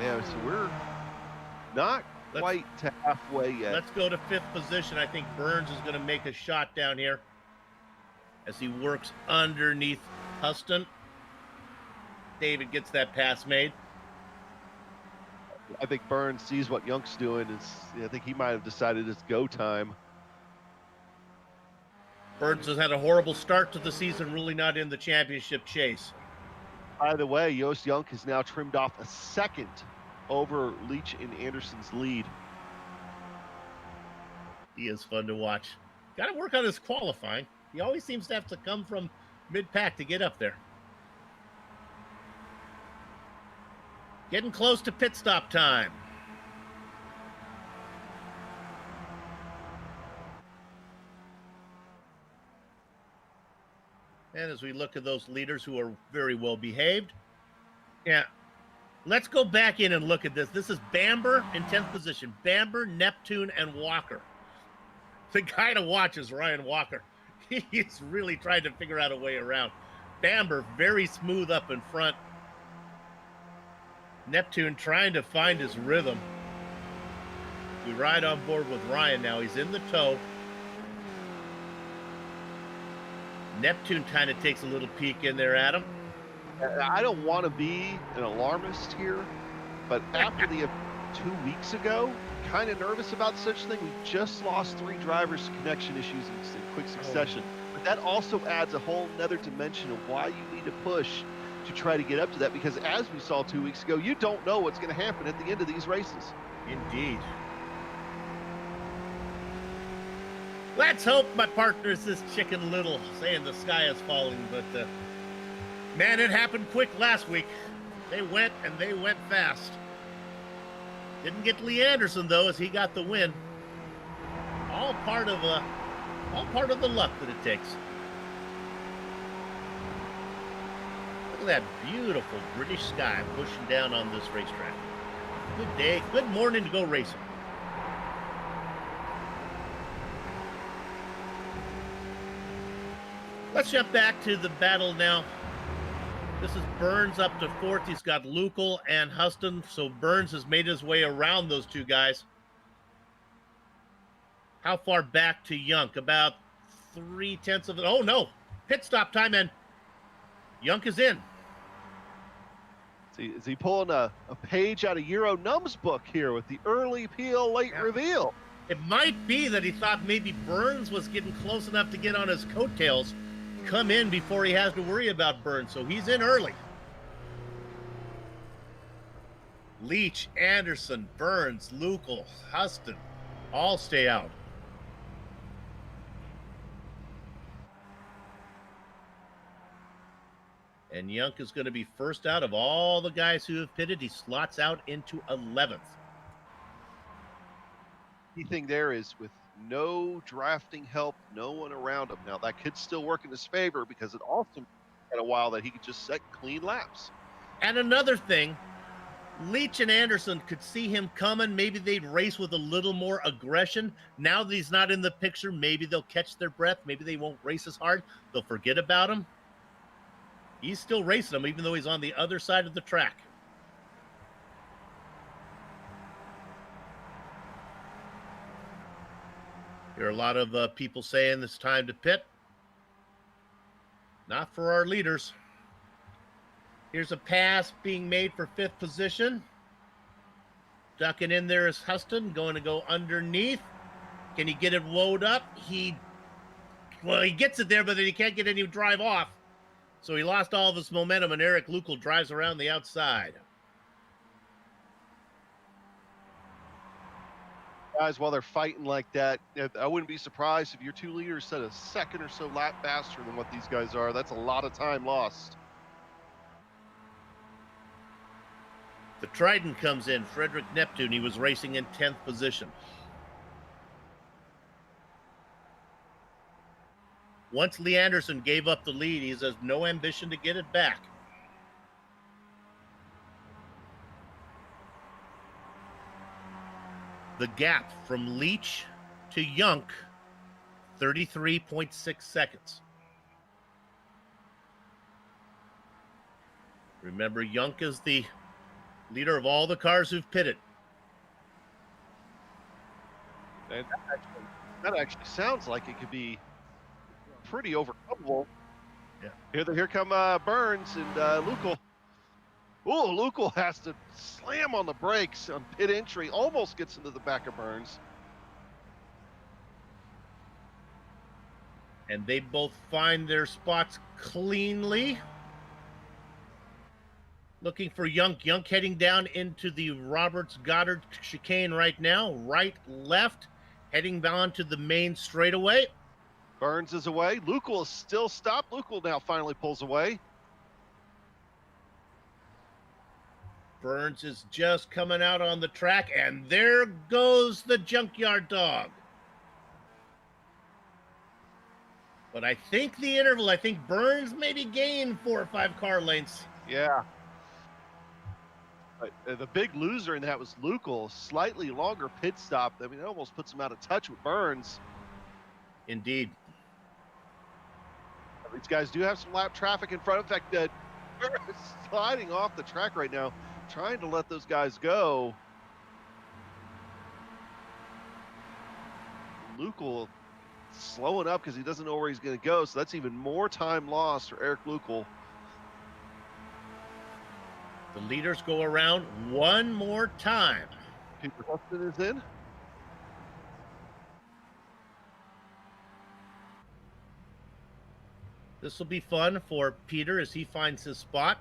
Yeah, so we're not quite to halfway yet. Let's go to 5th position. I think Burns is going to make a shot down here as he works underneath Huston. David gets that pass made. I think Burns sees what Young's doing. I think he might have decided it's go time. Burns has had a horrible start to the season, really not in the championship chase. By the way, Yost Young has now trimmed off a second over Leach and Anderson's lead. He is fun to watch. Got to work on his qualifying. He always seems to have to come from mid-pack to get up there. Getting close to pit stop time. And as we look at those leaders who are very well behaved, yeah, let's go back in and look at this. This is Bamber in 10th position. Bamber, Neptune, and Walker. The guy to watch is Ryan Walker. He's really tried to figure out a way around. Bamber very smooth up in front. Neptune trying to find his rhythm. We ride on board with Ryan now. He's in the tow. Neptune kind of takes a little peek in there at him. I don't want to be an alarmist here, but after the 2 weeks ago, kind of nervous about such thing. We just lost 3 drivers to connection issues in quick succession. But that also adds a whole nother dimension of why you need to push to try to get up to that, because as we saw 2 weeks ago, you don't know what's going to happen at the end of these races. Indeed. Let's hope my partner's this Chicken Little saying the sky is falling, but man, it happened quick last week. They went and they went fast. Didn't get Lee Anderson though, as he got the win. All part of the luck that it takes. Look at that beautiful British sky pushing down on this racetrack. Good day, good morning to go racing. Let's jump back to the battle now. This is Burns up to 4th. He's got Lukel and Huston, so Burns has made his way around those two guys. How far back to Yunk? About 3/10 of it. Oh, no. Pit stop time, and Yunk is in. Is he pulling a page out of Euro Num's book here with the early peel, late reveal? It might be that he thought maybe Burns was getting close enough to get on his coattails, come in before he has to worry about Burns, so he's in early. Leach, Anderson, Burns, Lukel, Huston, all stay out. And Yunk is going to be first out of all the guys who have pitted. He slots out into 11th. Key thing there is with no drafting help, no one around him. Now that could still work in his favor because it also had a while that he could just set clean laps. And another thing, Leach and Anderson could see him coming. Maybe they'd race with a little more aggression. Now that he's not in the picture, maybe they'll catch their breath. Maybe they won't race as hard. They'll forget about him. He's still racing them, even though he's on the other side of the track. There are a lot of people saying it's time to pit. Not for our leaders. Here's a pass being made for 5th position. Ducking in there is Huston, going to go underneath. Can he get it woed up? He gets it there, but then he can't get any drive off. So he lost all of his momentum, and Eric Lukel drives around the outside. Guys, while they're fighting like that, I wouldn't be surprised if your 2 leaders set a second or so lap faster than what these guys are. That's a lot of time lost. The Trident comes in, Frederick Neptune. He was racing in 10th position. Once Lee Anderson gave up the lead, he has no ambition to get it back. The gap from Leach to Yunk, 33.6 seconds. Remember, Yunk is the leader of all the cars who've pitted. And that actually sounds like it could be pretty overcomable. Yeah. Here come Burns and Lukel. Oh, Lukel has to slam on the brakes on pit entry. Almost gets into the back of Burns. And they both find their spots cleanly. Looking for Yunk. Yunk heading down into the Roberts-Goddard chicane right now. Right, left, heading down to the main straightaway. Burns is away. Lukel is still stopped. Lukel now finally pulls away. Burns is just coming out on the track, and there goes the junkyard dog. But I think the interval, I think Burns maybe gained 4 or 5 car lengths. Yeah. But the big loser in that was Lukel. Slightly longer pit stop. I mean, it almost puts him out of touch with Burns. Indeed. These guys do have some lap traffic in front. In fact, Burns is sliding off the track right now, trying to let those guys go. Lukel slowing up because he doesn't know where he's going to go, so that's even more time lost for Eric Lukel. The leaders go around one more time. Peter Huston is in. This will be fun for Peter as he finds his spot.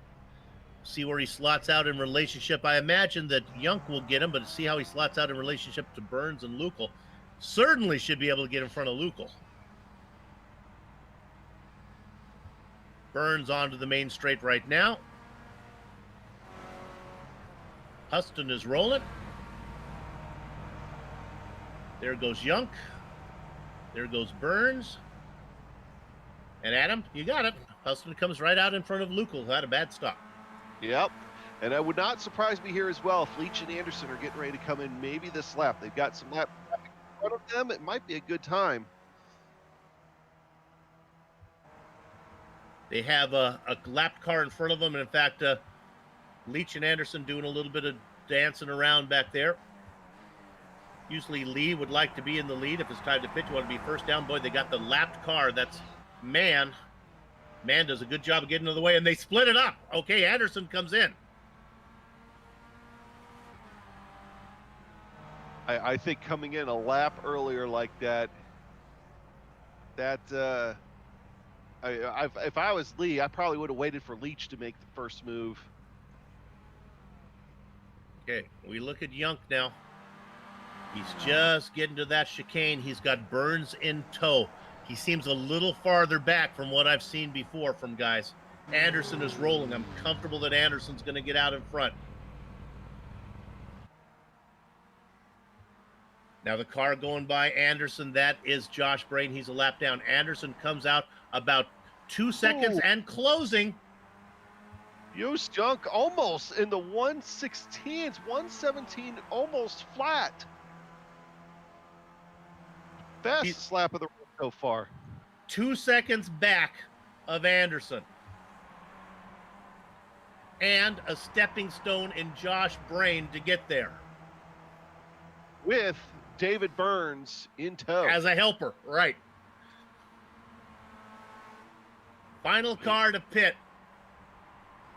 See where he slots out in relationship. I imagine that Yunk will get him, but see how he slots out in relationship to Burns and Lukel. Certainly should be able to get in front of Lukel. Burns onto the main straight right now. Huston is rolling. There goes Yunk. There goes Burns. And Adam, you got it. Huston comes right out in front of Lukel, who had a bad stop. Yep. And it would not surprise me here as well if Leach and Anderson are getting ready to come in maybe this lap. They've got some lap traffic in front of them. It might be a good time. They have a lap car in front of them. And in fact, Leach and Anderson doing a little bit of dancing around back there. Usually Lee would like to be in the lead. If it's time to pitch, you want to be first down. Boy, they got the lapped car. That's Man. Man does a good job of getting out of the way, and they split it up. Okay, Anderson comes in. I think coming in a lap earlier like that, if I was Lee, I probably would have waited for Leach to make the first move. Okay, we look at Yunk now. He's just getting to that chicane. He's got Burns in tow. He seems a little farther back from what I've seen before from guys. Anderson is rolling. I'm comfortable that Anderson's going to get out in front. Now the car going by Anderson, that is Josh Brain. He's a lap down. Anderson comes out about 2 seconds and closing. Yost Junk almost in the 116s, 117 almost flat. Fastest lap of the race so far. 2 seconds back of Anderson. And a stepping stone in Josh Brain to get there. With David Burns in tow. As a helper, right. Final car to pit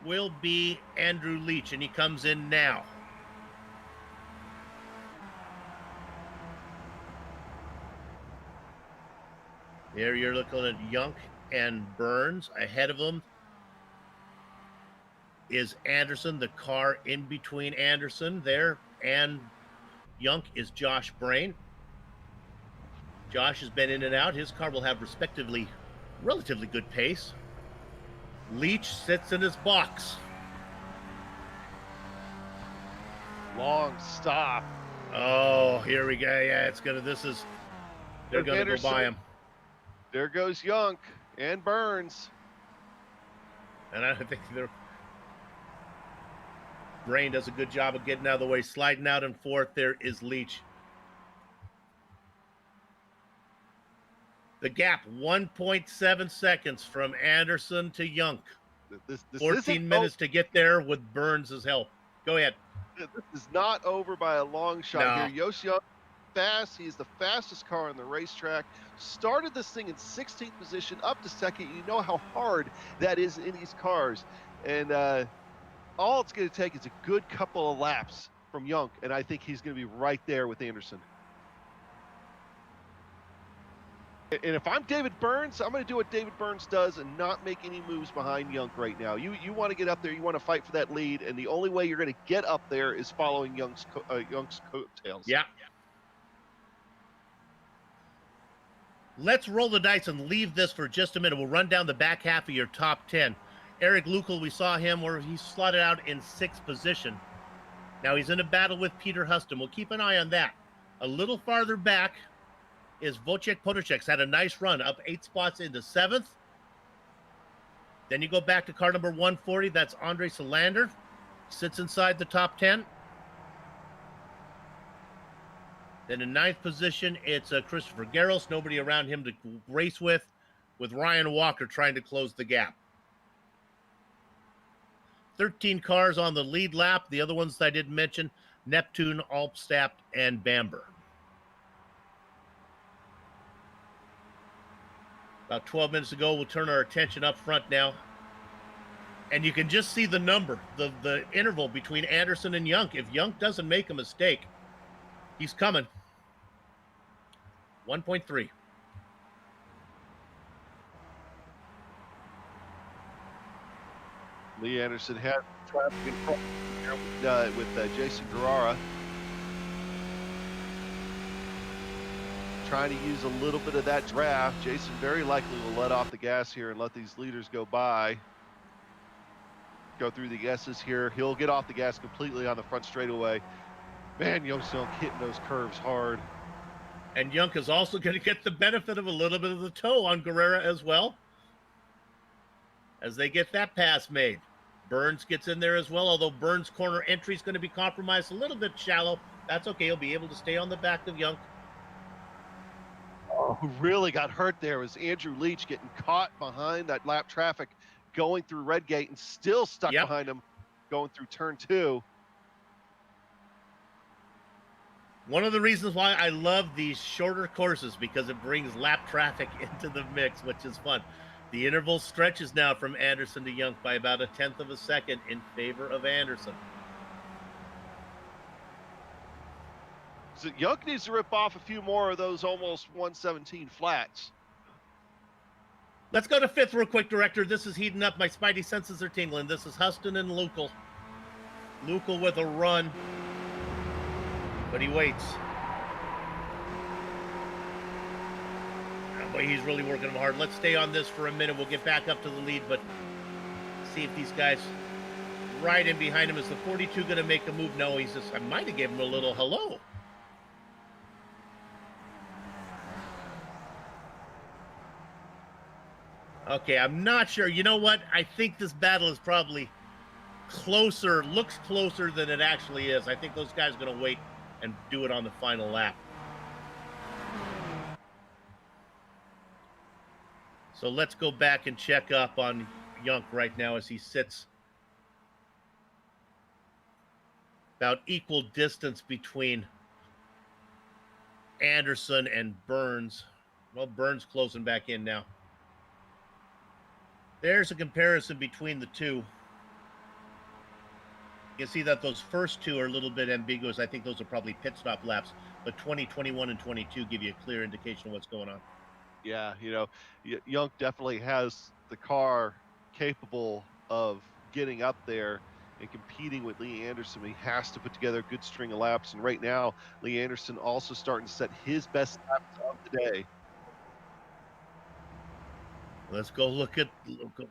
will be Andrew Leach, and he comes in now. There you're looking at Yunk and Burns. Ahead of them is Anderson, the car in between Anderson there, and Yunk is Josh Brain. Josh has been in and out. His car will have respectively relatively good pace. Leach sits in his box. Long stop. Oh, here we go. Yeah, it's gonna. They're gonna go by him. There goes Yunk and Burns. And I think their Brain does a good job of getting out of the way, sliding out in fourth. There is Leach. The gap, 1.7 seconds from Anderson to Yunk. This 14 minutes to get there with Burns' help. Go ahead. This is not over by a long shot here. Yost Junk fast. He's the fastest car on the racetrack. Started this thing in 16th position, up to second. You know how hard that is in these cars. And all it's going to take is a good couple of laps from Yunk, and I think he's going to be right there with Anderson. And if I'm David Burns, I'm going to do what David Burns does and not make any moves behind Yunk right now. You want to get up there, you want to fight for that lead, and the only way you're going to get up there is following Yunk's coattails. Yeah. Let's roll the dice and leave this for just a minute. We'll run down the back half of your top 10. Eric Lukel, we saw him where he slotted out in 6th position. Now he's in a battle with Peter Huston. We'll keep an eye on that. A little farther back is Wojciech Podacek's had a nice run, up 8 spots into 7th. Then you go back to car number 140. That's Andre Solander. Sits inside the top 10. Then in 9th position, it's Christopher Garros. Nobody around him to race with Ryan Walker trying to close the gap. 13 cars on the lead lap. The other ones that I didn't mention, Neptune, Alpstadt, and Bamber. About 12 minutes ago, we'll turn our attention up front now. And you can just see the number, the interval between Anderson and Young. If Young doesn't make a mistake, he's coming. 1.3. Lee Anderson had traffic in front with Jason Guerrara. Trying to use a little bit of that draft. Jason very likely will let off the gas here and let these leaders go by. Go through the S's here. He'll get off the gas completely on the front straightaway. Man, Young hitting those curves hard. And Young is also going to get the benefit of a little bit of the toe on Guerrera as well, as they get that pass made. Burns gets in there as well, although Burns' corner entry is going to be compromised a little bit shallow. That's okay. He'll be able to stay on the back of Young. Who really got hurt there was Andrew Leach, getting caught behind that lap traffic going through Redgate and still stuck behind him going through turn 2. One of the reasons why I love these shorter courses, because it brings lap traffic into the mix, which is fun. The interval stretches now from Anderson to Young by about 1/10 of a second in favor of Anderson. So Young needs to rip off a few more of those almost 117 flats. Let's go to 5th real quick, Director. This is heating up. My spidey senses are tingling. This is Huston and Lucal. Lucal with a run, but he waits. Oh boy, he's really working him hard. Let's stay on this for a minute. We'll get back up to the lead, but see if these guys right in behind him. Is the 42 going to make a move? No, he's just, I might have given him a little hello. Okay, I'm not sure. You know what? I think this battle is probably closer, looks closer than it actually is. I think those guys are going to wait and do it on the final lap. So let's go back and check up on Young right now as he sits about equal distance between Anderson and Burns. Well, Burns closing back in now. There's a comparison between the two. You can see that those first two are a little bit ambiguous. I think those are probably pit stop laps, but 20, 21, and 22 give you a clear indication of what's going on. Yeah, Young definitely has the car capable of getting up there and competing with Lee Anderson. He has to put together a good string of laps, and right now, Lee Anderson also starting to set his best laps of the day. Let's go look at local.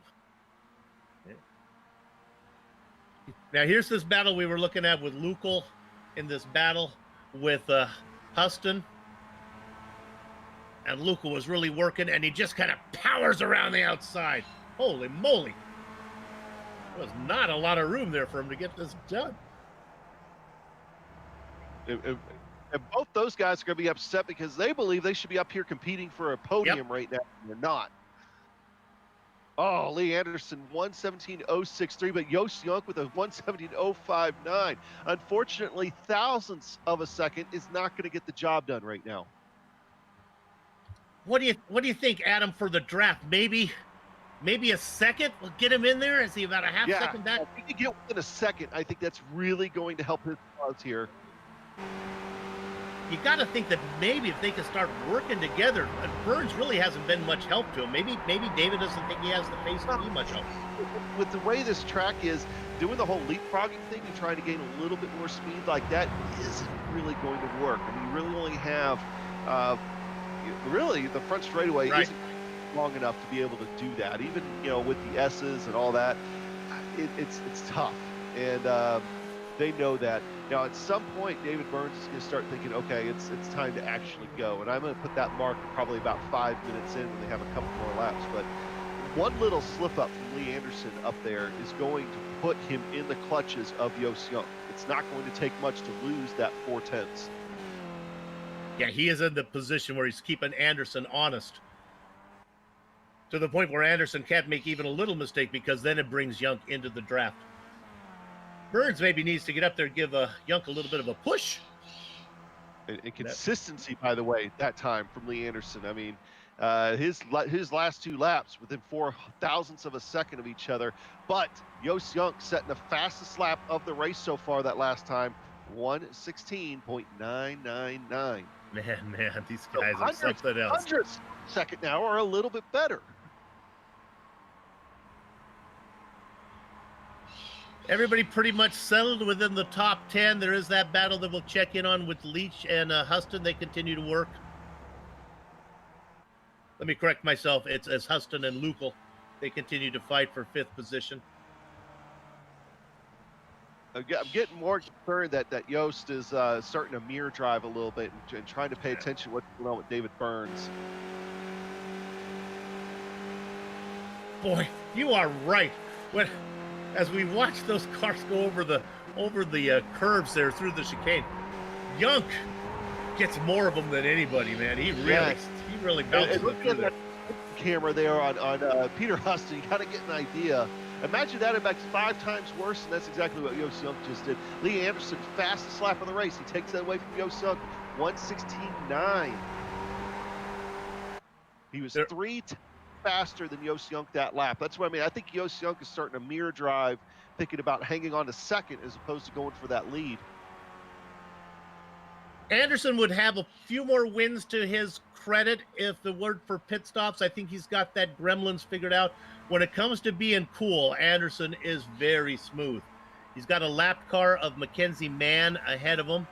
Now here's this battle we were looking at with Lucal in this battle with Huston. And Lucal was really working, and he just kind of powers around the outside. Holy moly. There was not a lot of room there for him to get this done. And both those guys are going to be upset because they believe they should be up here competing for a podium right now, and they're not. Oh, Lee Anderson, 117.063, but Yost Young with a 117.059. Unfortunately, thousandths of a second is not going to get the job done right now. What do you think, Adam, for the draft? Maybe a second will get him in there? Is he about a half second back? If he can get within a second, I think that's really going to help his cause here. You got to think that maybe if they can start working together, Burns really hasn't been much help to him. Maybe David doesn't think he has the pace to be much help. With the way this track is, doing the whole leapfrogging thing and trying to gain a little bit more speed like that isn't really going to work. I mean, you really only have, really the front straightaway isn't long enough to be able to do that. Even, with the S's and all that, it's tough. And they know that. Now, at some point, David Burns is going to start thinking, okay, it's time to actually go. And I'm going to put that mark probably about 5 minutes in when they have a couple more laps. But one little slip up from Lee Anderson up there is going to put him in the clutches of Yost Young. It's not going to take much to lose that 4/10. Yeah, he is in the position where he's keeping Anderson honest, to the point where Anderson can't make even a little mistake, because then it brings Young into the draft. Burns maybe needs to get up there and give Young a little bit of a push. And consistency, by the way, that time from Lee Anderson. I mean, His last 2 laps within 4 thousandths of a second of each other. But Yost Junk setting the fastest lap of the race so far that last time, 1:16.999. Man, these guys are something else. Hundredths second now are a little bit better. Everybody pretty much settled within the top 10. There is that battle that we'll check in on with Leach and Huston. They continue to work. Let me correct myself. It's as Huston and Lukel. They continue to fight for 5th position. I'm getting more concerned that Yost is starting to mirror drive a little bit and trying to pay attention to what's going on with David Burns. Boy, you are right. As we watch those cars go over the curves there through the chicane, Junk gets more of them than anybody, man. He really bounces them through there. Camera there on Peter Huston, you gotta get an idea. Imagine that about 5 times worse, and that's exactly what Yost Junk just did. Lee Anderson, fastest lap of the race. He takes that away from Yost Junk, 1:16.9. He was 3 faster than Yost Junk that lap. That's what I mean. I think Yost Junk is starting to mirror drive, thinking about hanging on to second as opposed to going for that lead. Anderson would have a few more wins to his credit if the word for pit stops. I think he's got that gremlins figured out. When it comes to being cool, Anderson is very smooth. He's got a lap car of Mackenzie Mann ahead of him.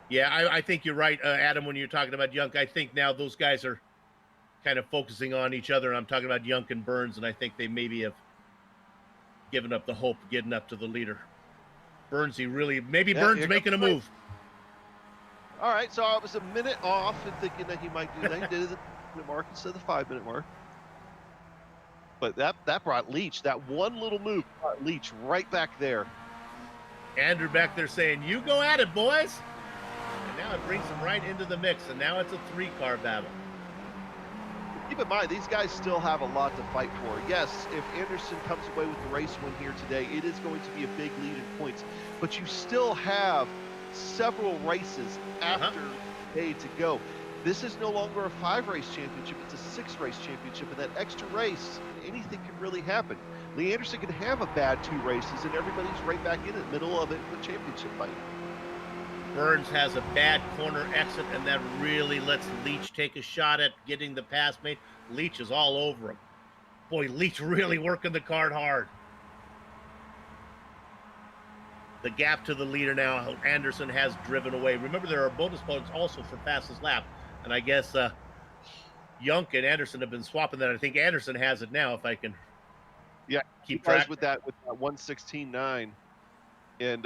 Yeah, I think you're right, Adam, when you're talking about Junk. I think now those guys are kind of focusing on each other. I'm talking about Junk and Burns, and I think they maybe have given up the hope of getting up to the leader. Burns making a move. All right, so I was a minute off in thinking that he might do that. He did it at the mark instead of the 5-minute mark. But that brought Leach, that one little move brought Leach right back there. Andrew back there saying, "You go at it, boys." And now it brings him right into the mix, and now it's a 3-car battle. Keep in mind, these guys still have a lot to fight for. Yes, if Anderson comes away with the race win here today, it is going to be a big lead in points. But you still have several races after day to go. This is no longer a 5-race championship, it's a 6-race championship, and that extra race, anything can really happen. Lee Anderson can have a bad 2 races, and everybody's right back in the middle of it in the championship fight. Burns has a bad corner exit, and that really lets Leach take a shot at getting the pass made. Leach is all over him. Boy, Leach really working the card hard. The gap to the leader now, Anderson has driven away. Remember, there are bonus points also for fastest lap, and I guess Junk and Anderson have been swapping that. I think Anderson has it now, if I can keep track. With that 1:16.9, and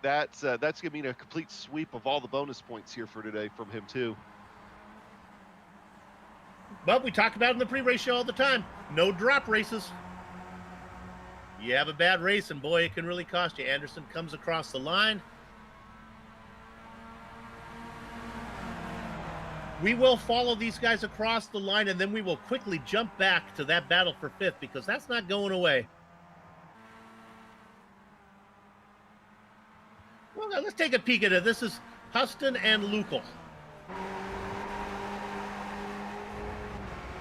that's going to mean a complete sweep of all the bonus points here for today from him too. But we talk about in the pre-race show all the time, no drop races. You have a bad race, and boy, it can really cost you. Anderson comes across the line. We will follow these guys across the line, and then we will quickly jump back to that battle for 5th, because that's not going away. Well, let's take a peek at it. This is Huston and Lukel.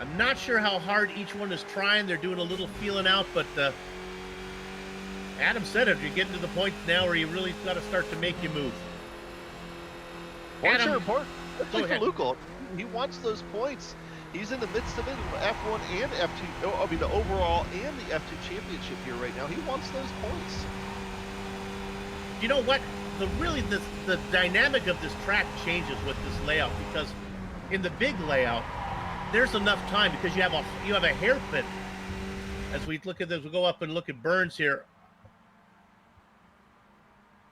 I'm not sure how hard each one is trying. They're doing a little feeling out, but Adam said it. You're getting to the point now where you really got to start to make you move. Points are important. Especially for Lukel. He wants those points. He's in the midst of it, F1 and F2. I mean, the overall and the F2 championship here right now. He wants those points. You know what? The dynamic of this track changes with this layout, because in the big layout, there's enough time because you have a hairpin. As we look at this, we'll go up and look at Burns here.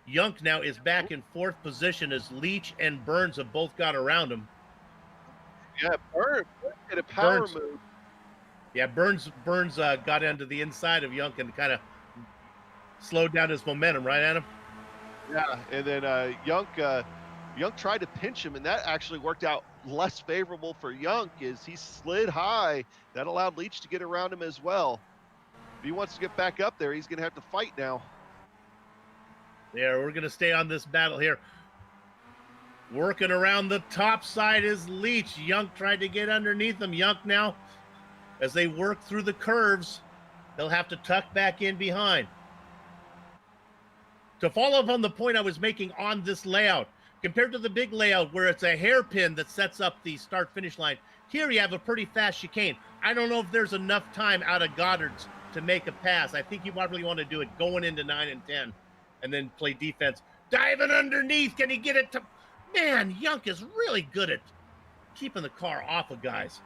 Junk now is back in 4th position as Leach and Burns have both got around him. Yeah, Burns did a power move. Yeah, Burns got into the inside of Junk and kind of slowed down his momentum, right, Adam? Yeah, and then Junk tried to pinch him, and that actually worked out less favorable for Junk as he slid high. That allowed Leach to get around him as well. If he wants to get back up there, he's going to have to fight now. There, we're going to stay on this battle here. Working around the top side is Leach. Yunk tried to get underneath him. Yunk now, as they work through the curves, they'll have to tuck back in behind. To follow up on the point I was making on this layout, compared to the big layout where it's a hairpin that sets up the start-finish line, here you have a pretty fast chicane. I don't know if there's enough time out of Goddard's to make a pass. I think you probably want to do it going into 9 and 10 and then play defense. Diving underneath, can he get it to... Man, Yunk is really good at keeping the car off of guys.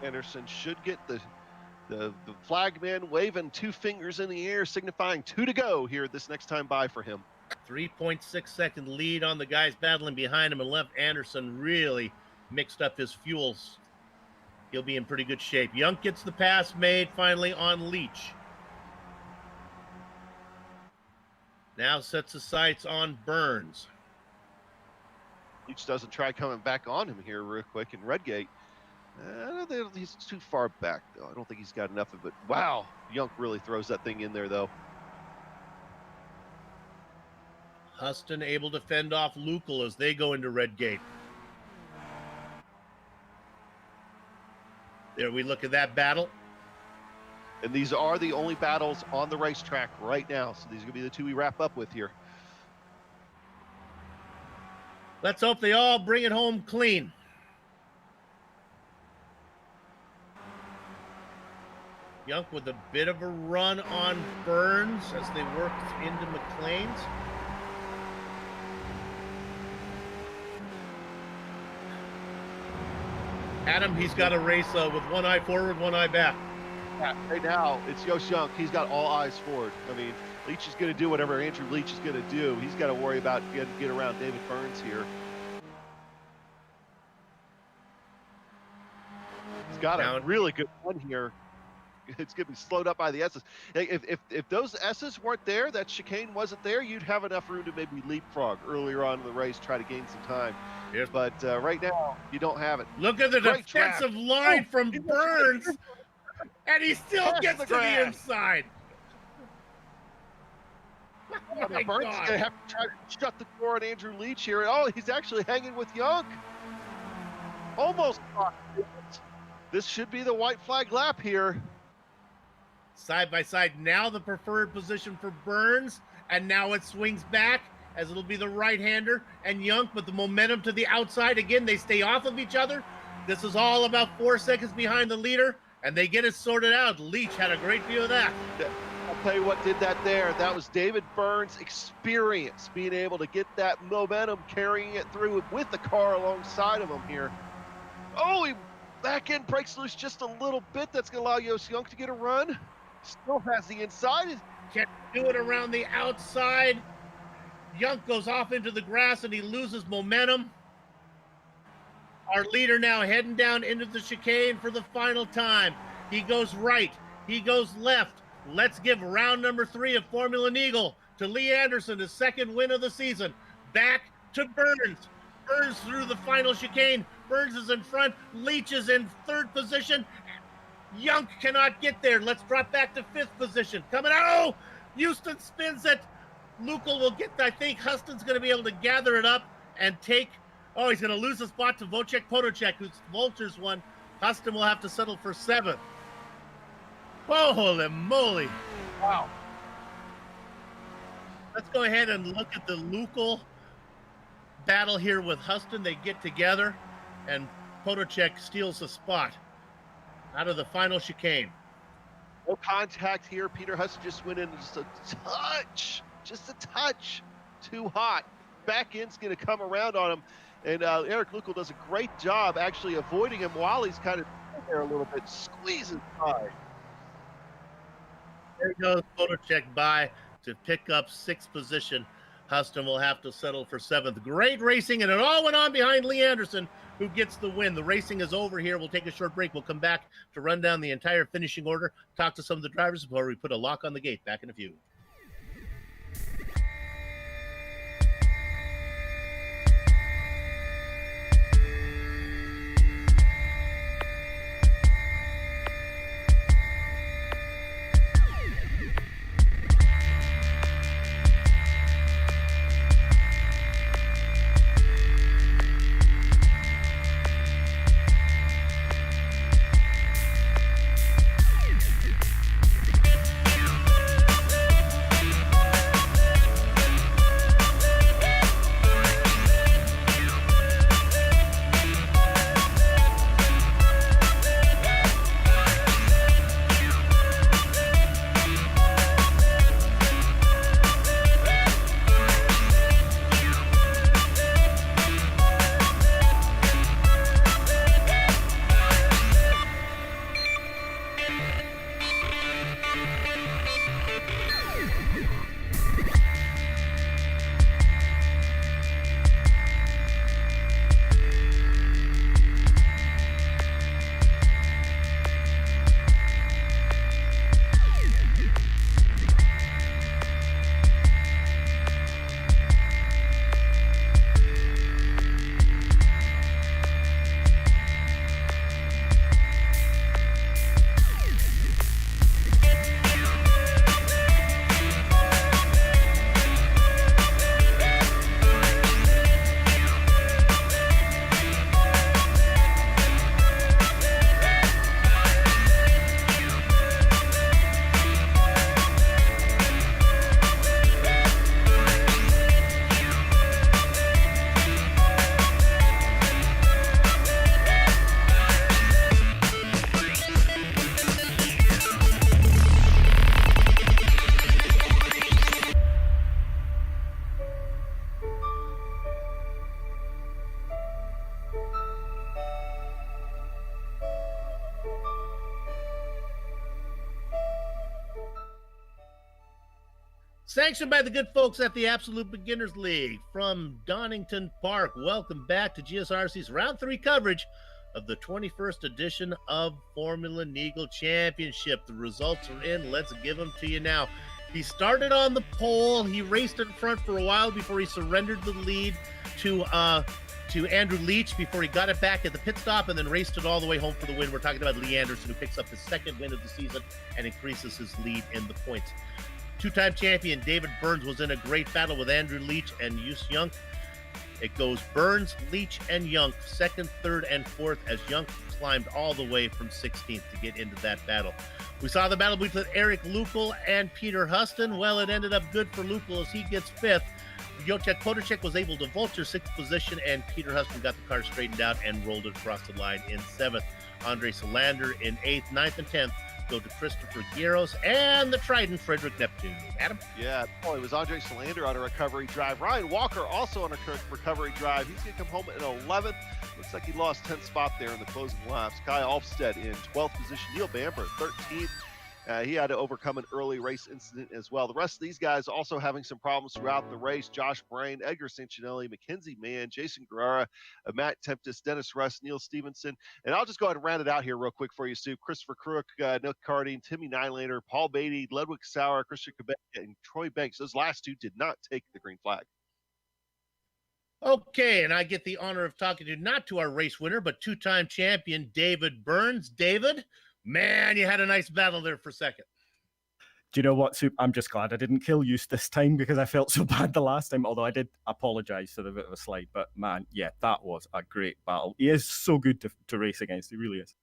Anderson should get the flagman waving 2 fingers in the air, signifying 2 to go here this next time by for him. 3.6 second lead on the guys battling behind him, and left Anderson really mixed up his fuels. He'll be in pretty good shape. Young gets the pass made finally on Leach. Now sets his sights on Burns. Leach doesn't try coming back on him here real quick in Redgate. He's too far back, though. I don't think he's got enough of it. Wow, Yunk really throws that thing in there, though. Huston able to fend off Lucal as they go into Redgate. There we look at that battle. And these are the only battles on the racetrack right now. So these are going to be the 2 we wrap up with here. Let's hope they all bring it home clean. Yunk with a bit of a run on Burns as they work into McLean's. Adam, he's got a race with one eye forward, one eye back. Yeah, right now, it's Yosh Yunk. He's got all eyes forward. I mean, Leach is going to do whatever Andrew Leach is going to do. He's got to worry about get around David Burns here. He's got a really good one here. It's going to be slowed up by the S's. If those S's weren't there, that chicane wasn't there, you'd have enough room to maybe leapfrog earlier on in the race, try to gain some time. Yes. But right now, you don't have it. Look at the Great defensive track. line from Burns, and he still gets to the grass. inside. Oh my Burns is God. going to have to try to shut the door on Andrew Leach here. Oh, he's actually hanging with Young. Almost caught it. This should be the white flag lap here. Side by side, now the preferred position for Burns, and now it swings back as it'll be the right-hander and Young with the momentum to the outside. Again, they stay off of each other. This is all about 4 seconds behind the leader, and they get it sorted out. Leach had a great view of that. I'll tell you what did that there. That was David Burns' experience, being able to get that momentum, carrying it through with the car alongside of him here. Oh, he back end breaks loose just a little bit. That's going to allow Yosh Young to get a run. Still has the inside. Can't do it around the outside. Young goes off into the grass and he loses momentum. Our leader now heading down into the chicane for the final time. He goes right. He goes left. Let's give round number 3 of Formula Neagle to Lee Anderson, his 2nd win of the season. Back to Burns. Burns through the final chicane. Burns is in front. Leach is in 3rd position. Young cannot get there. Let's drop back to 5th position. Coming out. Oh, Houston spins it. Lucal will get, I think Huston's going to be able to gather it up and take. Oh, he's going to lose the spot to Wojciech Podolczak, who's Vulture's one. Huston will have to settle for 7th. Holy moly. Wow. Let's go ahead and look at the Lucal battle here with Huston. They get together, and Podolczak steals the spot out of the final chicane. No contact here. Peter Huston just went in just a touch too hot. Back end's going to come around on him, and Eric Lucal does a great job actually avoiding him while he's kind of there a little bit, squeezing by. There goes Podolczak by to pick up 6th position. Huston will have to settle for 7th. Great racing, and it all went on behind Lee Anderson, who gets the win. The racing is over here. We'll take a short break. We'll come back to run down the entire finishing order, talk to some of the drivers before we put a lock on the gate. Back in a few. Sanctioned by the good folks at the Absolute Beginners League from Donington Park. Welcome back to GSRC's Round 3 coverage of the 21st edition of Formula Neagle Championship. The results are in. Let's give them to you now. He started on the pole. He raced in front for a while before he surrendered the lead to Andrew Leach before he got it back at the pit stop and then raced it all the way home for the win. We're talking about Lee Anderson, who picks up his second win of the season and increases his lead in the points. Two-time champion David Burns was in a great battle with Andrew Leach and Jus Junk. It goes Burns, Leach, and Junk, second, third, and fourth, as Junk climbed all the way from 16th to get into that battle. We saw the battle between Eric Lukal and Peter Huston. Well, it ended up good for Lukal as he gets fifth. Jacek Podacek was able to vulture sixth position, and Peter Huston got the car straightened out and rolled it across the line in seventh. Andre Solander in eighth, ninth, and 10th go to Christopher Guerros and the Trident Frederick Neptune. Adam? Yeah, it was Andre Solander on a recovery drive. Ryan Walker also on a recovery drive. He's going to come home in 11th. Looks like he lost 10th spot there in the closing laps. Kai Alfstead in 12th position. Neil Bamber 13th. He had to overcome an early race incident as well. The rest of these guys also having some problems throughout the race. Josh Brain, Edgar Sancinelli, Mackenzie Mann, Jason Guerrera, Matt Tempest, Dennis Russ, Neil Stevenson. And I'll just go ahead and round it out here real quick for you, Stu. Christopher Crook, Nick Carding, Timmy Nylander, Paul Beatty, Ludwig Sauer, Christian Quebec, and Troy Banks. Those last two did not take the green flag. Okay, and I get the honor of talking to not to our race winner, but two-time champion David Burns. David, man, you had a nice battle there for second. Do you know what, Soup? I'm just glad I didn't kill you this time because I felt so bad the last time, although I did apologize for the bit of a slide. But man, yeah, that was a great battle. He is so good to race against. He really is.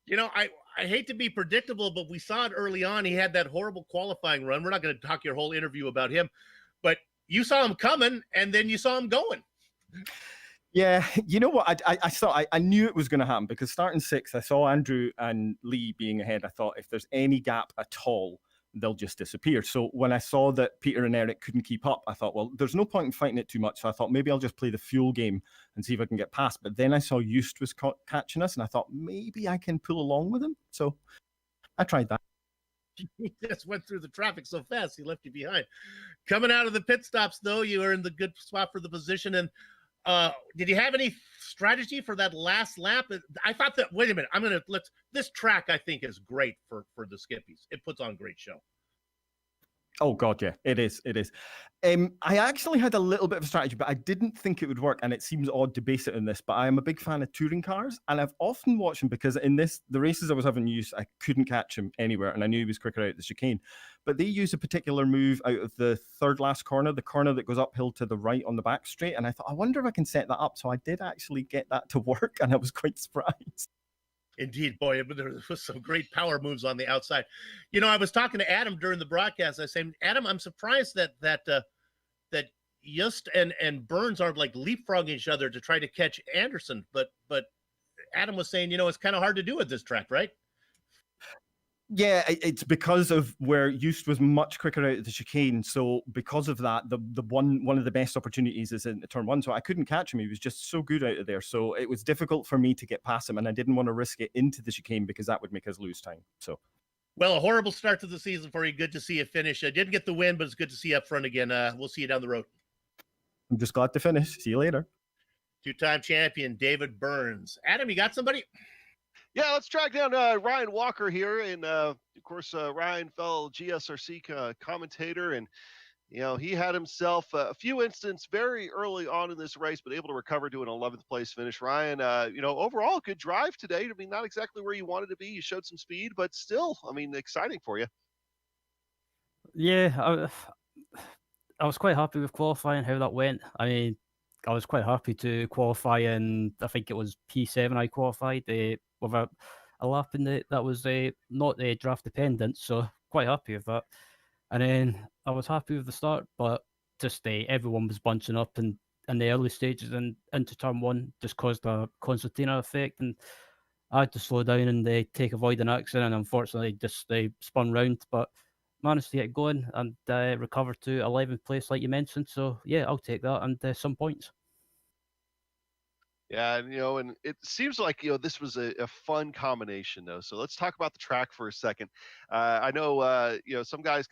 You know, I hate to be predictable, but we saw it early on. He had that horrible qualifying run. We're not going to talk your whole interview about him, but you saw him coming and then you saw him going. Yeah, you know what? I knew it was going to happen because starting sixth, I saw Andrew and Lee being ahead. I thought if there's any gap at all, they'll just disappear. So when I saw that Peter and Eric couldn't keep up, I thought, well, there's no point in fighting it too much. So I thought maybe I'll just play the fuel game and see if I can get past. But then I saw Just was catching us, and I thought maybe I can pull along with him. So I tried that. He just went through the traffic so fast, he left you behind. Coming out of the pit stops, though, you were in the good spot for the position. And did you have any strategy for that last lap? I thought that, wait a minute, this track I think is great for the Skippies. It puts on a great show. Oh God, yeah, it is. I actually had a little bit of a strategy, but I didn't think it would work. And it seems odd to base it on this, but I am a big fan of touring cars, and I've often watched him because in the races I was having used, I couldn't catch him anywhere, and I knew he was quicker out the chicane. But they use a particular move out of the third last corner, the corner that goes uphill to the right on the back straight, and I thought, I wonder if I can set that up. So I did actually get that to work, and I was quite surprised. Indeed, boy, there was some great power moves on the outside. You know, I was talking to Adam during the broadcast. I said, Adam, I'm surprised that Just and Burns are like leapfrogging each other to try to catch Anderson. But Adam was saying, you know, it's kind of hard to do at this track, right? Yeah, it's because of where Just was much quicker out of the chicane. So because of that, the one of the best opportunities is in turn one. So I couldn't catch him. He was just so good out of there. So it was difficult for me to get past him, and I didn't want to risk it into the chicane because that would make us lose time. So, well, a horrible start to the season for you. Good to see you finish. I didn't get the win, but it's good to see you up front again. We'll see you down the road. I'm just glad to finish. See you later. Two-time champion David Burns. Adam, you got somebody? Yeah, let's track down Ryan Walker here. And, of course, Ryan, fellow GSRC commentator. And, you know, he had himself a few incidents very early on in this race, but able to recover to an 11th place finish. Ryan, you know, overall, good drive today. I mean, not exactly where you wanted to be. You showed some speed, but still, I mean, exciting for you. Yeah, I was quite happy with qualifying, how that went. I mean, I was quite happy to qualify in, I think it was P7 I qualified with a lap in that was not draft dependent, so quite happy with that. And then I was happy with the start, but just everyone was bunching up in the early stages and into turn one, just caused a concertina effect, and I had to slow down and take avoid an accident, and unfortunately just spun round, but managed to get going and recover to 11th place like you mentioned. So yeah, I'll take that and some points. Yeah, and, you know, and it seems like, you know, this was a fun combination, though. So let's talk about the track for a second. I know, you know, some guys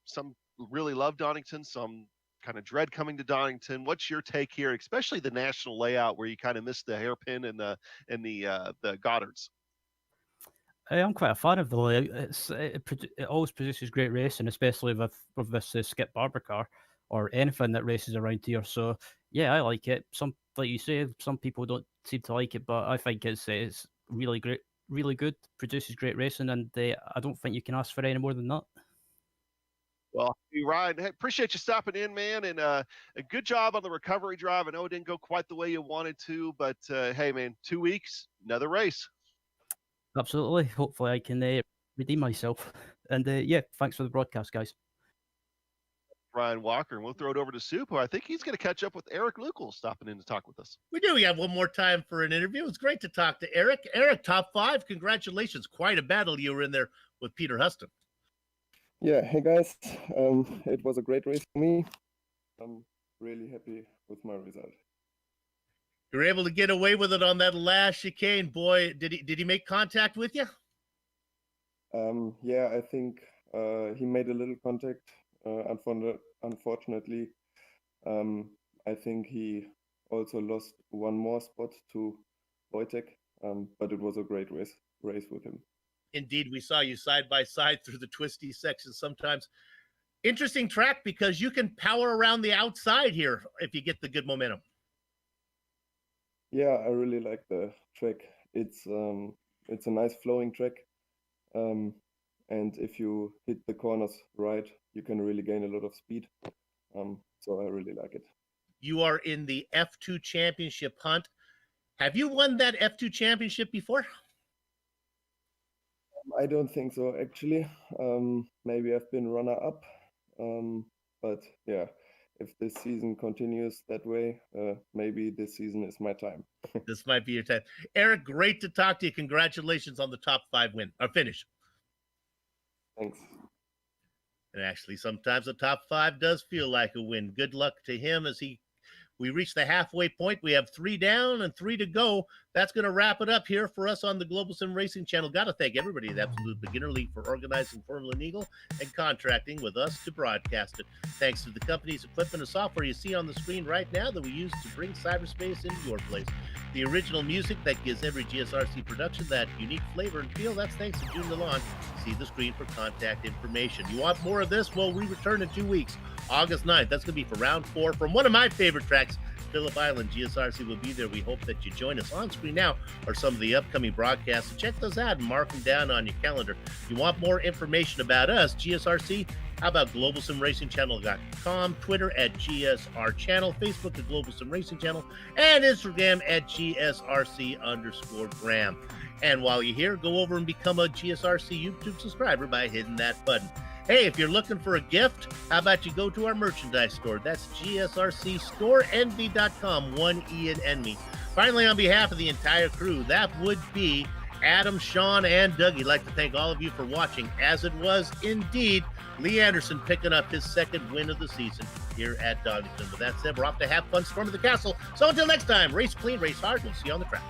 some really love Donington, some kind of dread coming to Donington. What's your take here, especially the national layout where you kind of missed the hairpin and the Goddards? I'm quite a fan of the layout. It always produces great racing, especially with this Skip Barber car or anything that races around here. So yeah, I like it. Like you say, some people don't seem to like it, but I think it's really great, really good. Produces great racing, and I don't think you can ask for any more than that. Well, Ryan, hey, appreciate you stopping in, man, and a good job on the recovery drive. I know it didn't go quite the way you wanted to, but hey, man, 2 weeks, another race. Absolutely. Hopefully, I can redeem myself. And yeah, thanks for the broadcast, guys. Ryan Walker, and we'll throw it over to Soup, who I think he's going to catch up with Eric Lukel stopping in to talk with us. We do. We have one more time for an interview. It's great to talk to Eric. Eric, top 5. Congratulations. Quite a battle you were in there with Peter Huston. Yeah, hey guys. It was a great race for me. I'm really happy with my result. You're able to get away with it on that last chicane, boy. Did he make contact with you? Yeah, I think he made a little contact. Unfortunately, I think he also lost one more spot to Wojtek, but it was a great race with him. Indeed, we saw you side by side through the twisty sections sometimes. Interesting track because you can power around the outside here if you get the good momentum. Yeah, I really like the track. It's a nice flowing track. And if you hit the corners right, you can really gain a lot of speed. So I really like it. You are in the F2 championship hunt. Have you won that F2 championship before? I don't think so, actually. Maybe I've been runner-up. But yeah, if this season continues that way, maybe this season is my time. This might be your time. Eric, great to talk to you. Congratulations on the top 5 win or finish. Thanks. And actually, sometimes the top 5 does feel like a win. Good luck to him as we reach the halfway point. We have 3 down and 3 to go. That's going to wrap it up here for us on the Global SimRacing Channel. Got to thank everybody at Absolute Beginner League for organizing Formula Neagle and contracting with us to broadcast it. Thanks to the company's equipment and software you see on the screen right now that we use to bring cyberspace into your place. The original music that gives every GSRC production that unique flavor and feel, that's thanks to June Lalonde. See the screen for contact information. You want more of this? Well, we return in 2 weeks. August 9th. That's going to be for round 4 from one of my favorite tracks, Phillip Island. GSRC will be there. We hope that you join us. On screen now are some of the upcoming broadcasts. Check those out and mark them down on your calendar. If you want more information about us, GSRC, how about globalsimracingchannel.com, Twitter at GSR Channel, Facebook at Global Sim Racing Channel, and Instagram at GSRC_Graham. And while you're here, go over and become a GSRC YouTube subscriber by hitting that button. Hey, if you're looking for a gift, how about you go to our merchandise store? That's GSRCStoreNV.com, 1 E and Envy. Finally, on behalf of the entire crew, that would be Adam, Sean, and Doug. I'd like to thank all of you for watching, as it was indeed Lee Anderson picking up his 2nd win of the season here at Donington. With that said, we're off to have fun storming the castle. So until next time, race clean, race hard. We'll see you on the track.